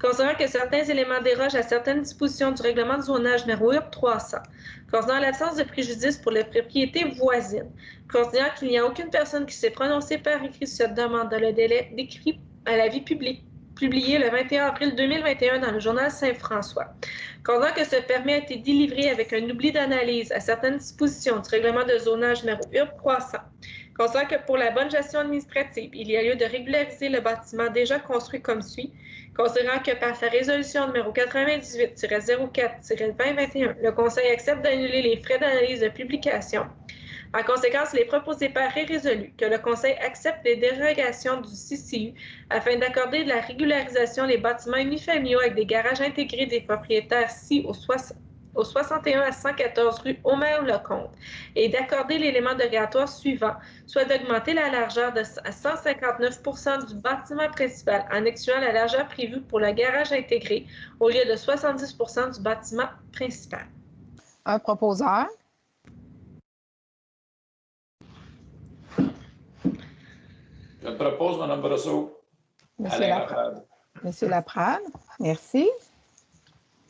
considérant que certains éléments dérogent à certaines dispositions du règlement de zonage numéro URB 300, considérant l'absence de préjudice pour les propriétés voisines, considérant qu'il n'y a aucune personne qui s'est prononcée par écrit sur cette demande dans le délai décrit à l'avis public publié le 21 avril 2021 dans le journal Saint-François, considérant que ce permis a été délivré avec un oubli d'analyse à certaines dispositions du règlement de zonage numéro URB 300, considérant que pour la bonne gestion administrative, il y a lieu de régulariser le bâtiment déjà construit comme suit, considérant que par sa résolution numéro 98-04-2021, le Conseil accepte d'annuler les frais d'analyse de publication. En conséquence, il est proposé par et résolu que le Conseil accepte les dérogations du CCU afin d'accorder de la régularisation des bâtiments unifamiliaux avec des garages intégrés des propriétaires ci au 61 à 114 rue Omer-Lecomte et d'accorder l'élément dérogatoire suivant, soit d'augmenter la largeur à 159 du bâtiment principal en excluant la largeur prévue pour le garage intégré au lieu de 70 du bâtiment principal. Un proposeur. Je te propose, Mme Brosseau. Alain Laprade. Monsieur Laprade, merci.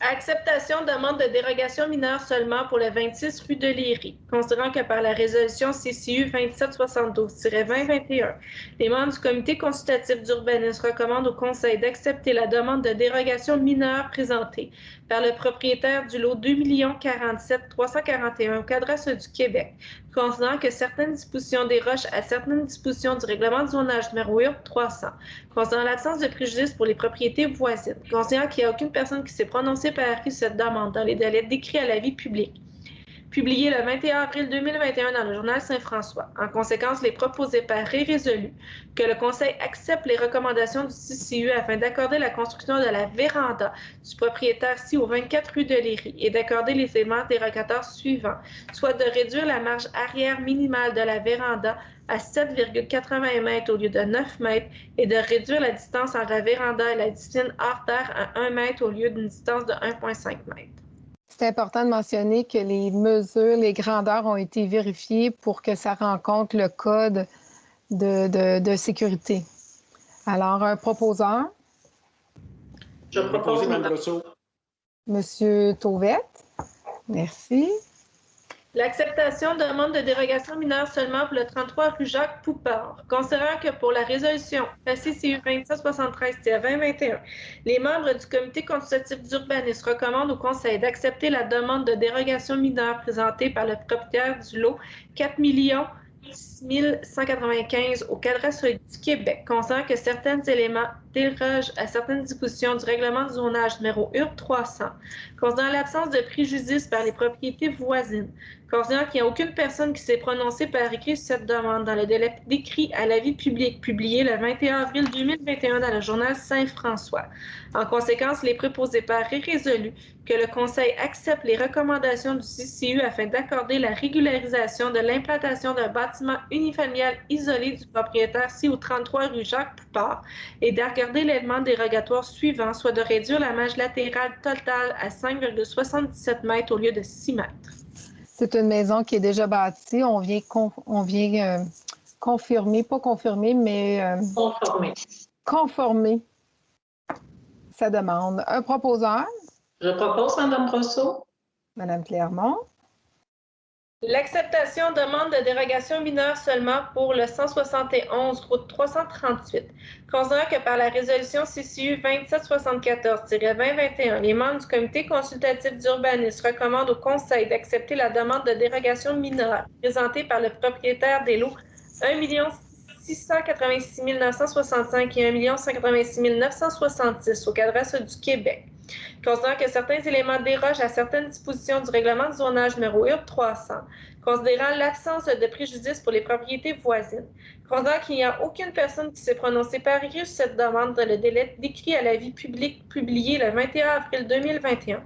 Acceptation de demande de dérogation mineure seulement pour le 26 rue de Léry, considérant que par la résolution CCU 2772-2021, les membres du comité consultatif d'urbanisme recommandent au Conseil d'accepter la demande de dérogation mineure présentée par le propriétaire du lot 2 047 341 au cadastre du Québec, considérant que certaines dispositions dérogent à certaines dispositions du règlement de zonage numéro URB 300, considérant l'absence de préjudice pour les propriétés voisines, considérant qu'il n'y a aucune personne qui s'est prononcée par écrit sur cette demande dans les délais décrits à l'avis public, publié le 21 avril 2021 dans le journal Saint-François. En conséquence, il est proposé par et résolu que le Conseil accepte les recommandations du CCU afin d'accorder la construction de la véranda du propriétaire ci au 24 rue de Léry et d'accorder les éléments dérogatoires suivants, soit de réduire la marge arrière minimale de la véranda à 7,80 mètres au lieu de 9 mètres et de réduire la distance entre la véranda et la piscine hors terre à 1 mètre au lieu d'une distance de 1,5 mètres. C'est important de mentionner que les mesures, les grandeurs ont été vérifiées pour que ça rencontre le code de sécurité. Alors, un proposeur. Je vais proposer Mme Brosseau. Monsieur Tauvette, merci. L'acceptation demande de dérogation mineure seulement pour le 33 rue Jacques-Poupard. Considérant que pour la résolution CCU 2773-2021, les membres du comité consultatif d'urbanisme recommandent au Conseil d'accepter la demande de dérogation mineure présentée par le propriétaire du lot 4 195 au cadastre du Québec, considérant que certains éléments dérogent à certaines dispositions du règlement du zonage numéro URB 300, considérant l'absence de préjudice par les propriétés voisines, considérant qu'il n'y a aucune personne qui s'est prononcée par écrit sur cette demande dans le délai décrit à l'avis public publié le 21 avril 2021 dans le journal Saint-François. En conséquence, il est proposé par et résolu que le Conseil accepte les recommandations du CCU afin d'accorder la régularisation de l'implantation d'un bâtiment unifamilial isolé du propriétaire ci au 33 rue Jacques-Poupard et d'accorder l'élément dérogatoire suivant, soit de réduire la marge latérale totale à 5,77 mètres au lieu de 6 mètres. C'est une maison qui est déjà bâtie. On vient confirmer, pas confirmer, mais conformer sa demande. Un proposeur? Je propose, Mme Brosseau. Mme Clermont. L'acceptation demande de dérogation mineure seulement pour le 171 route 338. Considérant que par la résolution CCU 2774-2021, les membres du comité consultatif d'urbanisme recommandent au Conseil d'accepter la demande de dérogation mineure présentée par le propriétaire des lots 1 686 965 et 1 186 966 au cadastre du Québec. Considérant que certains éléments dérogent à certaines dispositions du règlement du zonage numéro URB 300, considérant l'absence de préjudice pour les propriétés voisines, considérant qu'il n'y a aucune personne qui s'est prononcée par écrit sur cette demande dans le délai décrit à l'avis public publié le 21 avril 2021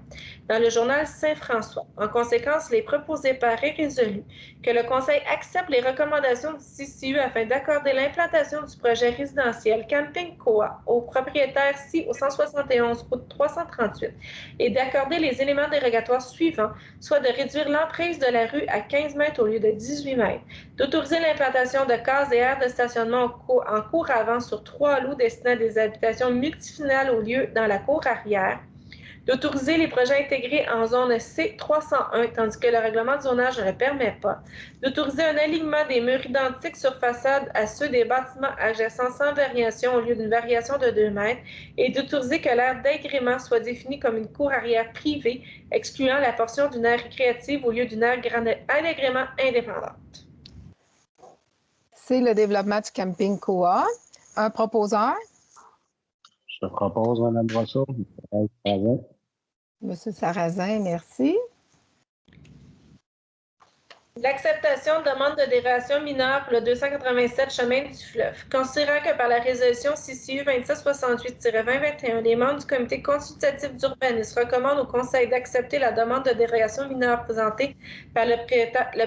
dans le journal Saint-François. En conséquence, il est proposé par et résolu que le Conseil accepte les recommandations du CCU afin d'accorder l'implantation du projet résidentiel Camping Coa au propriétaire ci au 171 route 338 et d'accorder les éléments dérogatoires suivants, soit de réduire l'emprise de la rue à 15 mètres au lieu de 18 mètres, d'autoriser l'implantation de cases et aires de stationnement en cour avant sur 3 lots destinés à des habitations multifinales au lieu dans la cour arrière, d'autoriser les projets intégrés en zone C301, tandis que le règlement de zonage ne le permet pas, d'autoriser un alignement des murs identiques sur façade à ceux des bâtiments adjacents sans variation au lieu d'une variation de 2 mètres, et d'autoriser que l'aire d'agrément soit définie comme une cour arrière privée, excluant la portion d'une aire récréative au lieu d'une aire d'agrément indépendante. C'est le développement du camping Coa. Un proposeur? Je propose, Mme Brosseau. Monsieur Sarrazin, merci. L'acceptation de demande de dérogation mineure pour le 287 chemin du fleuve. Considérant que par la résolution CCU 2768-2021, les membres du comité consultatif d'urbanisme recommandent au Conseil d'accepter la demande de dérogation mineure présentée par le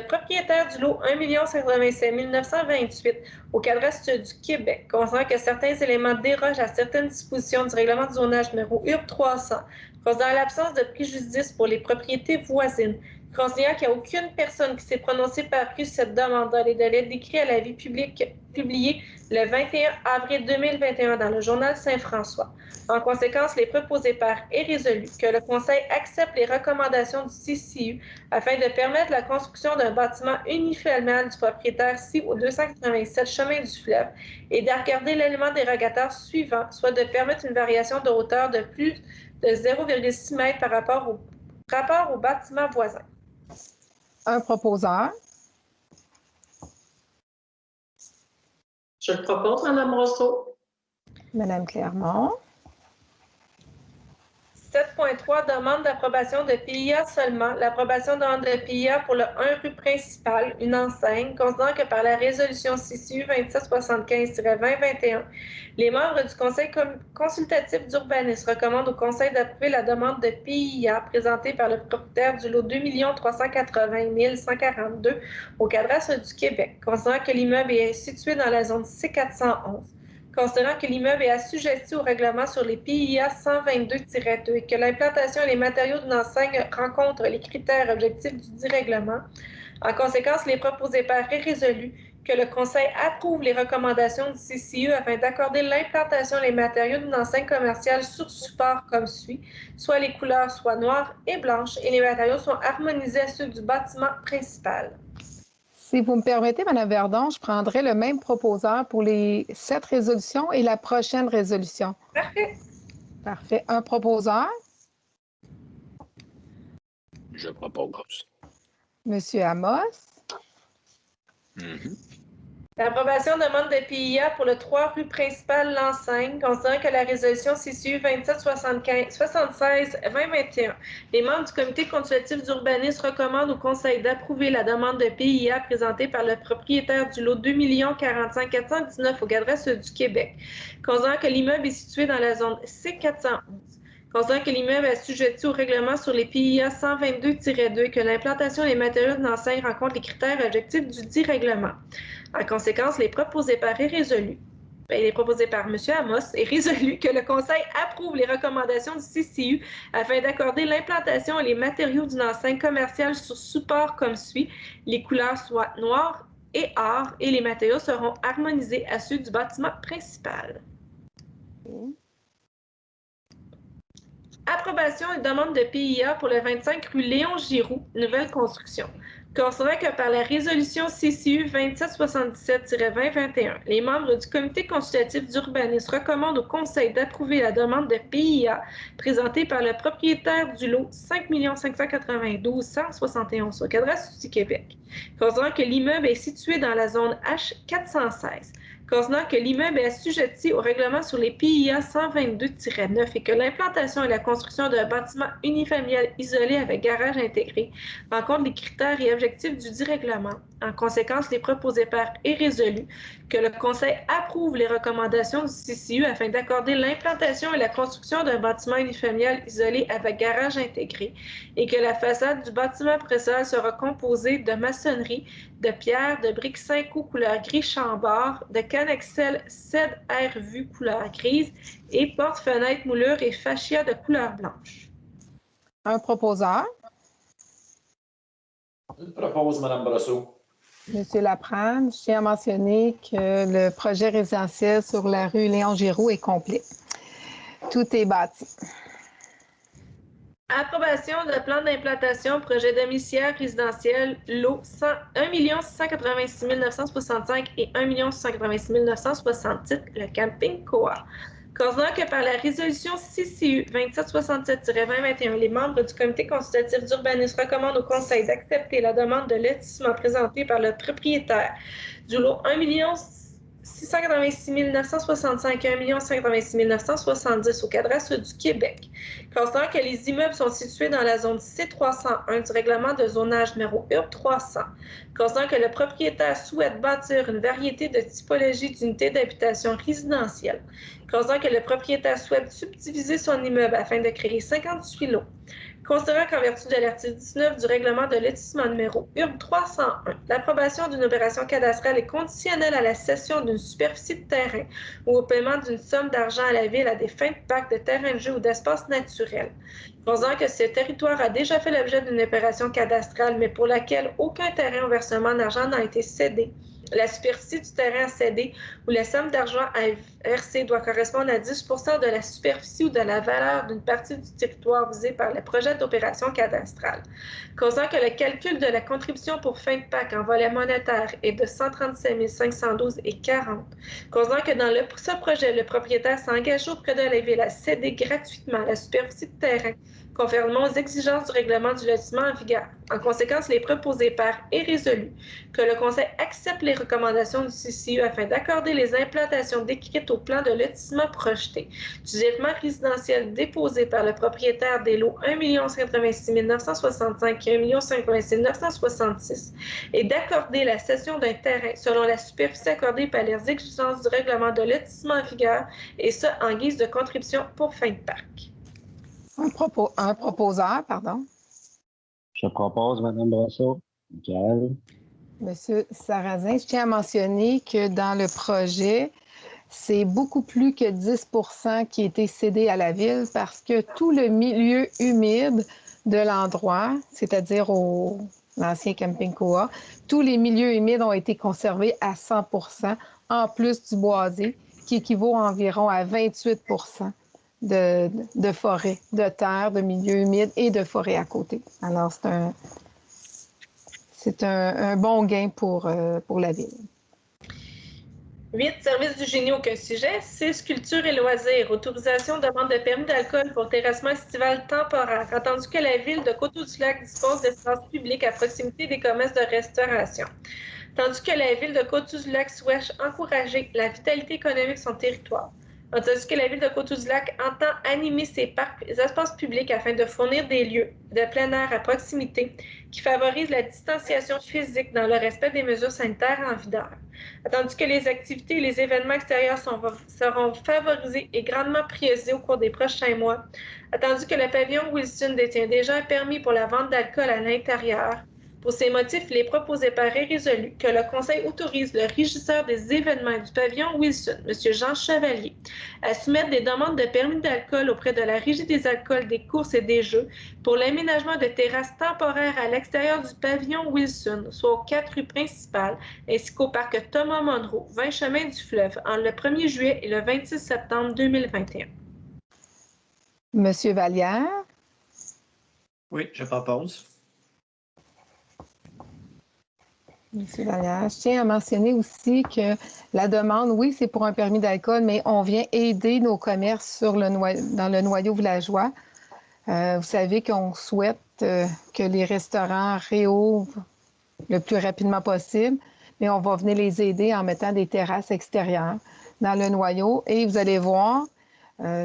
propriétaire du lot 1 087 928 au cadastre du Québec, considérant que certains éléments dérogent à certaines dispositions du règlement de zonage numéro URB 300, considérant l'absence de préjudice pour les propriétés voisines, considérant qu'il n'y a aucune personne qui s'est prononcée par écrit sur cette demande dans les délais décrits à l'avis public publié le 21 avril 2021 dans le journal Saint-François. En conséquence, il est proposé par et résolu que le Conseil accepte les recommandations du CCU afin de permettre la construction d'un bâtiment unifamilial du propriétaire ci au 287 chemin du fleuve et d'accorder l'élément dérogatoire suivant, soit de permettre une variation de hauteur de plus de 0,6 m par rapport au bâtiment voisin. Un proposeur? Je le propose, Mme Brosseau. Mme Clermont. 7.3, demande d'approbation de PIA seulement. L'approbation demande de PIA pour le 1 rue principale, une enseigne, considérant que par la résolution CCU 2775-2021, les membres du Conseil consultatif d'urbanisme recommandent au Conseil d'approuver la demande de PIA présentée par le propriétaire du lot 2 380 142 au cadastre du Québec, considérant que l'immeuble est situé dans la zone C411. Considérant que l'immeuble est assujetti au règlement sur les PIA 122-2 et que l'implantation et les matériaux d'une enseigne rencontrent les critères objectifs du dit règlement, en conséquence, il est proposé par et résolu que le Conseil approuve les recommandations du CCU afin d'accorder l'implantation et les matériaux d'une enseigne commerciale sur support comme suit, soit les couleurs soient noires et blanches et les matériaux sont harmonisés à ceux du bâtiment principal. Si vous me permettez, Mme Verdon, je prendrai le même proposeur pour cette résolution et la prochaine résolution. Parfait. Parfait. Un proposeur? Je propose. Monsieur Amos? L'approbation demande de PIA pour le 3 rue principale l'enseigne, considérant que la résolution CCU 2776-2021. Les membres du comité consultatif d'urbanisme recommandent au Conseil d'approuver la demande de PIA présentée par le propriétaire du lot 2 45 419 au Gadresse du Québec, considérant que l'immeuble est situé dans la zone C411. Considérant que l'immeuble est assujetti au règlement sur les PIA 122-2 et que l'implantation des matériaux d'enseigne rencontre les critères objectifs du dit règlement. En conséquence, les proposés par M. Amos est résolu que le Conseil approuve les recommandations du CCU afin d'accorder l'implantation et les matériaux d'une enseigne commerciale sur support comme suit. Les couleurs soient noires et or et les matériaux seront harmonisés à ceux du bâtiment principal. Approbation et demande de PIA pour le 25 rue Léon Giroux, nouvelle construction. Considérant que par la résolution CCU 2777-2021, les membres du comité consultatif d'urbanisme recommandent au Conseil d'approuver la demande de PIA présentée par le propriétaire du lot 5 592 171 au Cadastre du Québec. Considérant que l'immeuble est situé dans la zone H416. Considérant que l'immeuble est assujetti au règlement sur les PIA 122-9 et que l'implantation et la construction d'un bâtiment unifamilial isolé avec garage intégré rencontrent les critères et objectifs du dit règlement. En conséquence, les proposés par est résolu que le Conseil approuve les recommandations du CCU afin d'accorder l'implantation et la construction d'un bâtiment unifamilial isolé avec garage intégré et que la façade du bâtiment principal sera composée de maçonnerie, de pierre, de briques 5 coups couleur gris chambord, de cannexel CED air vu couleur grise et porte-fenêtre moulure et fascia de couleur blanche. Un proposeur? Je propose, Mme Brosseau. Monsieur Laprade, je tiens à mentionner que le projet résidentiel sur la rue Léon Giroux est complet. Tout est bâti. Approbation de plan d'implantation projet domiciliaire résidentiel lot 1 686 965 et 1 686 960 le camping Coa. Considérant que par la résolution CCU 2767-2021, les membres du comité consultatif d'urbanisme recommandent au Conseil d'accepter la demande de lotissement présentée par le propriétaire du lot 1 686 965 et 1 586 970 au Cadastre du Québec. Considérant que les immeubles sont situés dans la zone C301 du règlement de zonage numéro URB 300. Considérant que le propriétaire souhaite bâtir une variété de typologies d'unités d'habitation résidentielle. Considérant que le propriétaire souhaite subdiviser son immeuble afin de créer 58 lots. Considérant qu'en vertu de l'article 19 du règlement de lotissement numéro URB 301, l'approbation d'une opération cadastrale est conditionnelle à la cession d'une superficie de terrain ou au paiement d'une somme d'argent à la ville à des fins de parc, de terrain de jeu ou d'espace naturel. Considérant que ce territoire a déjà fait l'objet d'une opération cadastrale, mais pour laquelle aucun terrain ou versement d'argent n'a été cédé, la superficie du terrain à céder ou la somme d'argent à verser doit correspondre à 10 de la superficie ou de la valeur d'une partie du territoire visé par le projet d'opération cadastrale. Considérant que le calcul de la contribution pour fin de PAC en volet monétaire est de 137 512,40. Considérant que dans ce projet, le propriétaire s'est engagé auprès de la ville à céder gratuitement la superficie de terrain conformément aux exigences du règlement du lotissement en vigueur. En conséquence, les proposés par est résolu que le Conseil accepte les recommandations du CCU afin d'accorder les implantations décrites au plan de lotissement projeté du gitement résidentiel déposé par le propriétaire des lots 1 586 965 et 1 586 966 et d'accorder la cession d'un terrain selon la superficie accordée par les exigences du règlement de lotissement en vigueur et ce, en guise de contribution pour fin de parc. Un proposeur, pardon. Je propose, Mme Brosseau. Michael. Monsieur Sarrazin, je tiens à mentionner que dans le projet, c'est beaucoup plus que 10 qui a été cédé à la ville parce que tout le milieu humide de l'endroit, c'est-à-dire au l'ancien camping Koa. Tous les milieux humides ont été conservés à 100 % en plus du boisé, qui équivaut environ à 28 % de forêt, de terre, de milieux humides et de forêt à côté. Alors, c'est un bon gain pour la ville. 8. Service du génie, aucun sujet. 6. Culture et loisirs. Autorisation, demande de permis d'alcool pour terrassement estival temporaire. Attendu que la ville de Coteau-du-Lac dispose d'espaces publics à proximité des commerces de restauration. Tandis que la ville de Coteau-du-Lac souhaite encourager la vitalité économique de son territoire. Tandis que la ville de Coteau-du-Lac entend animer ses parcs et espaces publics afin de fournir des lieux de plein air à proximité qui favorisent la distanciation physique dans le respect des mesures sanitaires en vigueur. Tandis que les activités et les événements extérieurs seront favorisés et grandement priorisés au cours des prochains mois. Attendu que le pavillon Wilson détient déjà un permis pour la vente d'alcool à l'intérieur. Pour ces motifs, il est proposé par résolu que le Conseil autorise le régisseur des événements du pavillon Wilson, M. Jean Chevalier, à soumettre des demandes de permis d'alcool auprès de la Régie des alcools, des courses et des jeux pour l'aménagement de terrasses temporaires à l'extérieur du pavillon Wilson, soit aux 4 rues principales, ainsi qu'au parc Thomas Monroe, 20 chemin du fleuve, entre le 1er juillet et le 26 septembre 2021. Monsieur Vallière? Oui, je propose. Monsieur Vallière, je tiens à mentionner aussi que la demande, oui, c'est pour un permis d'alcool, mais on vient aider nos commerces dans le noyau villageois. Vous savez qu'on souhaite que les restaurants réouvrent le plus rapidement possible, mais on va venir les aider en mettant des terrasses extérieures dans le noyau. Et vous allez voir,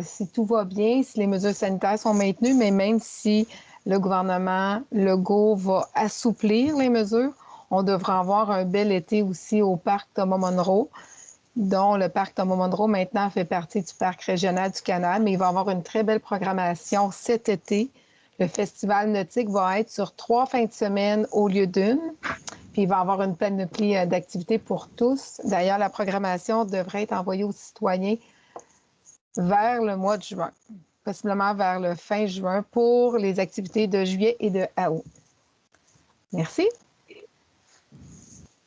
si tout va bien, si les mesures sanitaires sont maintenues, mais même si le gouvernement Legault va assouplir les mesures, on devra avoir un bel été aussi au parc Thomas Monroe, dont le parc Thomas Monroe maintenant fait partie du parc régional du Canal, mais il va y avoir une très belle programmation cet été. Le festival nautique va être sur 3 fins de semaine au lieu d'une, puis il va y avoir une panoplie d'activités pour tous. D'ailleurs, la programmation devrait être envoyée aux citoyens vers le mois de juin, possiblement vers le fin juin pour les activités de juillet et de août. Merci.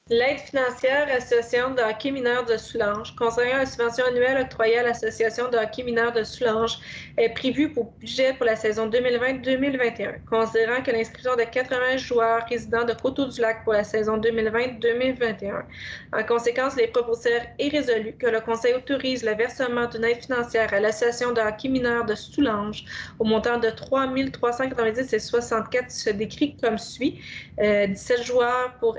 L'aide financière Association de hockey mineur de Soulanges, concernant la subvention annuelle octroyée à l'Association de hockey mineur de Soulanges, est prévue pour budget pour la saison 2020-2021, considérant que l'inscription de 80 joueurs résidents de Coteau-du-Lac pour la saison 2020-2021. En conséquence, il est proposé et résolu que le Conseil autorise le versement d'une aide financière à l'Association de hockey mineur de Soulanges au montant de 3 390,64 se décrit comme suit. 17 joueurs pour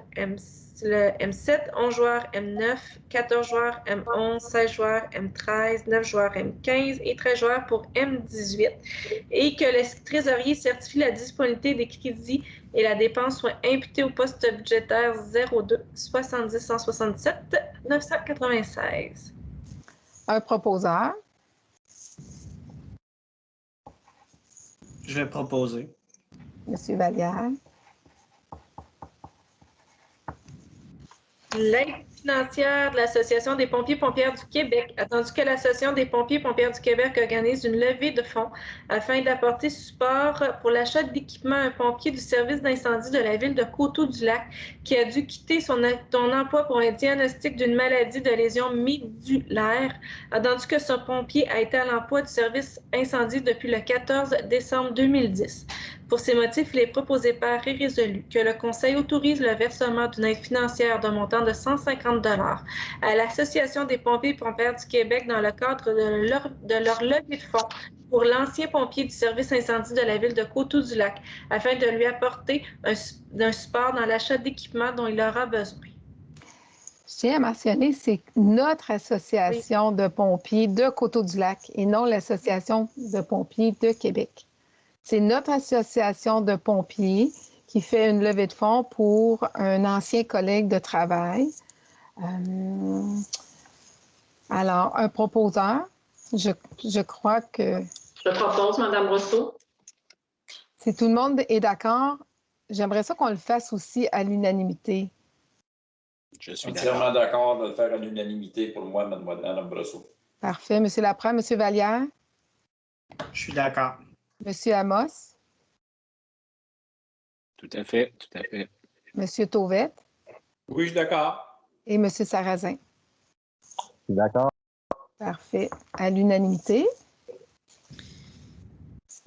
le M7, 11 joueurs M9, 14 joueurs M11, 16 joueurs M13, 9 joueurs M15 et 13 joueurs pour M18. Et que le trésorier certifie la disponibilité des crédits et la dépense soit imputée au poste budgétaire 02 70 167 996. Un proposeur. Je vais proposer. Monsieur Vallière. L'aide financière de l'Association des pompiers-pompières du Québec, attendu que l'Association des pompiers-pompières du Québec organise une levée de fonds afin d'apporter support pour l'achat d'équipements à un pompier du service d'incendie de la ville de Coteau-du-Lac qui a dû quitter son emploi pour un diagnostic d'une maladie de lésion médulaire, attendu que ce pompier a été à l'emploi du service incendie depuis le 14 décembre 2010. Pour ces motifs, il est proposé par et résolu que le Conseil autorise le versement d'une aide financière d'un montant de 150 $ à l'Association des pompiers-pompières du Québec dans le cadre de leur levée de fonds pour l'ancien pompier du service incendie de la ville de Coteau-du-Lac afin de lui apporter un support dans l'achat d'équipements dont il aura besoin. Je tiens à mentionner, c'est notre association de pompiers de Coteau-du-Lac et non l'Association de pompiers de Québec. C'est notre association de pompiers qui fait une levée de fonds pour un ancien collègue de travail. Alors, un proposeur, je crois que... Je propose, Mme Rousseau. Si tout le monde est d'accord, j'aimerais ça qu'on le fasse aussi à l'unanimité. Je suis entièrement d'accord de le faire à l'unanimité pour moi, Mme Brosseau. Parfait. M. Laprade, M. Vallière? Je suis d'accord. M. Amos? Tout à fait, tout à fait. M. Tauvette Oui, je suis d'accord. et M. Sarrazin. D'accord. Parfait. À l'unanimité.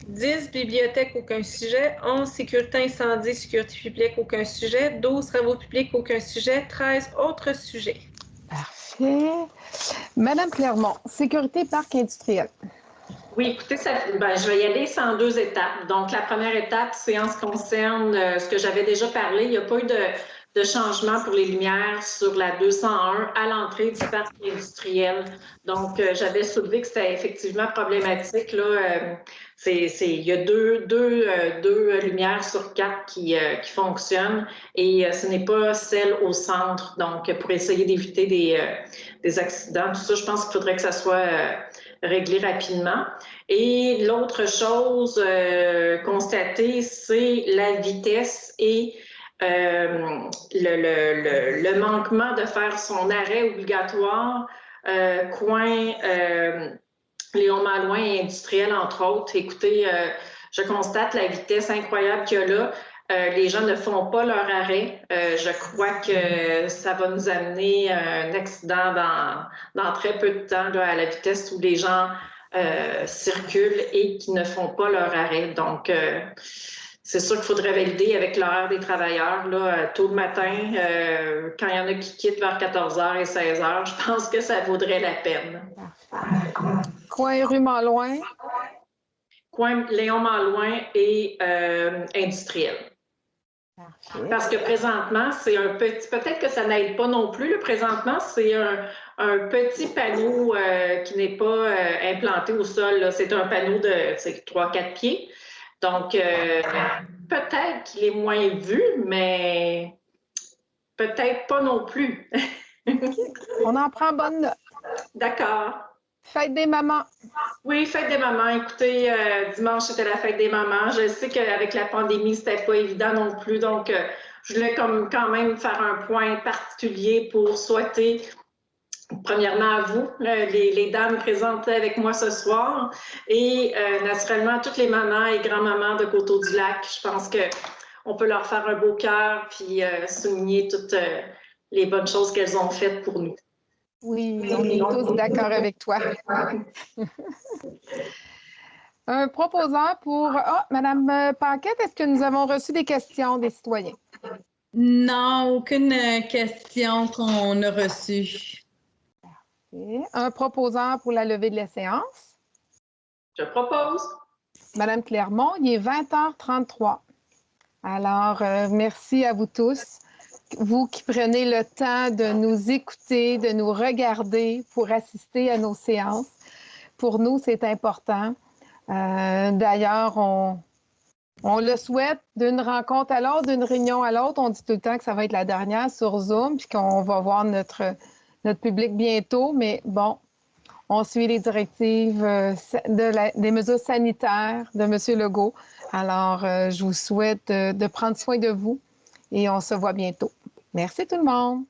10, bibliothèque, aucun sujet. 11, sécurité incendie, sécurité publique, aucun sujet. 12, travaux publics, aucun sujet. 13, autres sujets. Parfait. Madame Clermont, sécurité parc industriel. Oui, écoutez, je vais y aller, c'est en 2 étapes. Donc, la première étape, c'est en ce qui concerne ce que j'avais déjà parlé. Il n'y a pas eu de changement pour les lumières sur la 201 à l'entrée du parc industriel. Donc, j'avais soulevé que c'était effectivement problématique. Là, il y a deux lumières sur 4 qui fonctionnent et ce n'est pas celle au centre. Donc, pour essayer d'éviter des accidents, tout ça, je pense qu'il faudrait que ça soit réglé rapidement. Et l'autre chose constatée, c'est la vitesse et le manquement de faire son arrêt obligatoire coin Léon Malouin et industriel, entre autres. Écoutez, je constate la vitesse incroyable qu'il y a là. Les gens ne font pas leur arrêt. Je crois que ça va nous amener un accident dans très peu de temps là, à la vitesse où les gens circulent et qui ne font pas leur arrêt. Donc, c'est sûr qu'il faudrait valider avec l'horaire des travailleurs là, tôt le matin. Quand il y en a qui quittent vers 14h et 16h, je pense que ça vaudrait la peine. Coin rue Malouin. Coin Léon Malouin et industriel. Parfait. Parce que présentement, c'est un petit, peut-être que ça n'aide pas non plus. Là, présentement, c'est un petit panneau qui n'est pas implanté au sol. C'est un panneau de 3-4 pieds. Donc, peut-être qu'il est moins vu, mais peut-être pas non plus. On en prend bonne note. D'accord. Fête des mamans. Oui, fête des mamans. Écoutez, dimanche, c'était la fête des mamans. Je sais qu'avec la pandémie, c'était pas évident non plus. Donc, je voulais quand même faire un point particulier pour souhaiter, premièrement à vous, les dames présentes avec moi ce soir, et naturellement à toutes les mamans et grands-mamans de Coteau-du-Lac. Je pense qu'on peut leur faire un beau cœur puis souligner toutes les bonnes choses qu'elles ont faites pour nous. Oui, on est tous d'accord avec toi. Un proposeur pour... Ah, Madame Paquette, est-ce que nous avons reçu des questions des citoyens? Non, aucune question qu'on a reçue. Un proposeur pour la levée de la séance? Je propose. Madame Clermont, il est 20h33. Alors, merci à vous tous. Vous qui prenez le temps de nous écouter, de nous regarder pour assister à nos séances. Pour nous, c'est important. D'ailleurs, on le souhaite d'une rencontre à l'autre, d'une réunion à l'autre. On dit tout le temps que ça va être la dernière sur Zoom, puis qu'on va voir notre public bientôt. Mais bon, on suit les directives des mesures sanitaires de M. Legault. Alors, je vous souhaite de prendre soin de vous et on se voit bientôt. Merci tout le monde.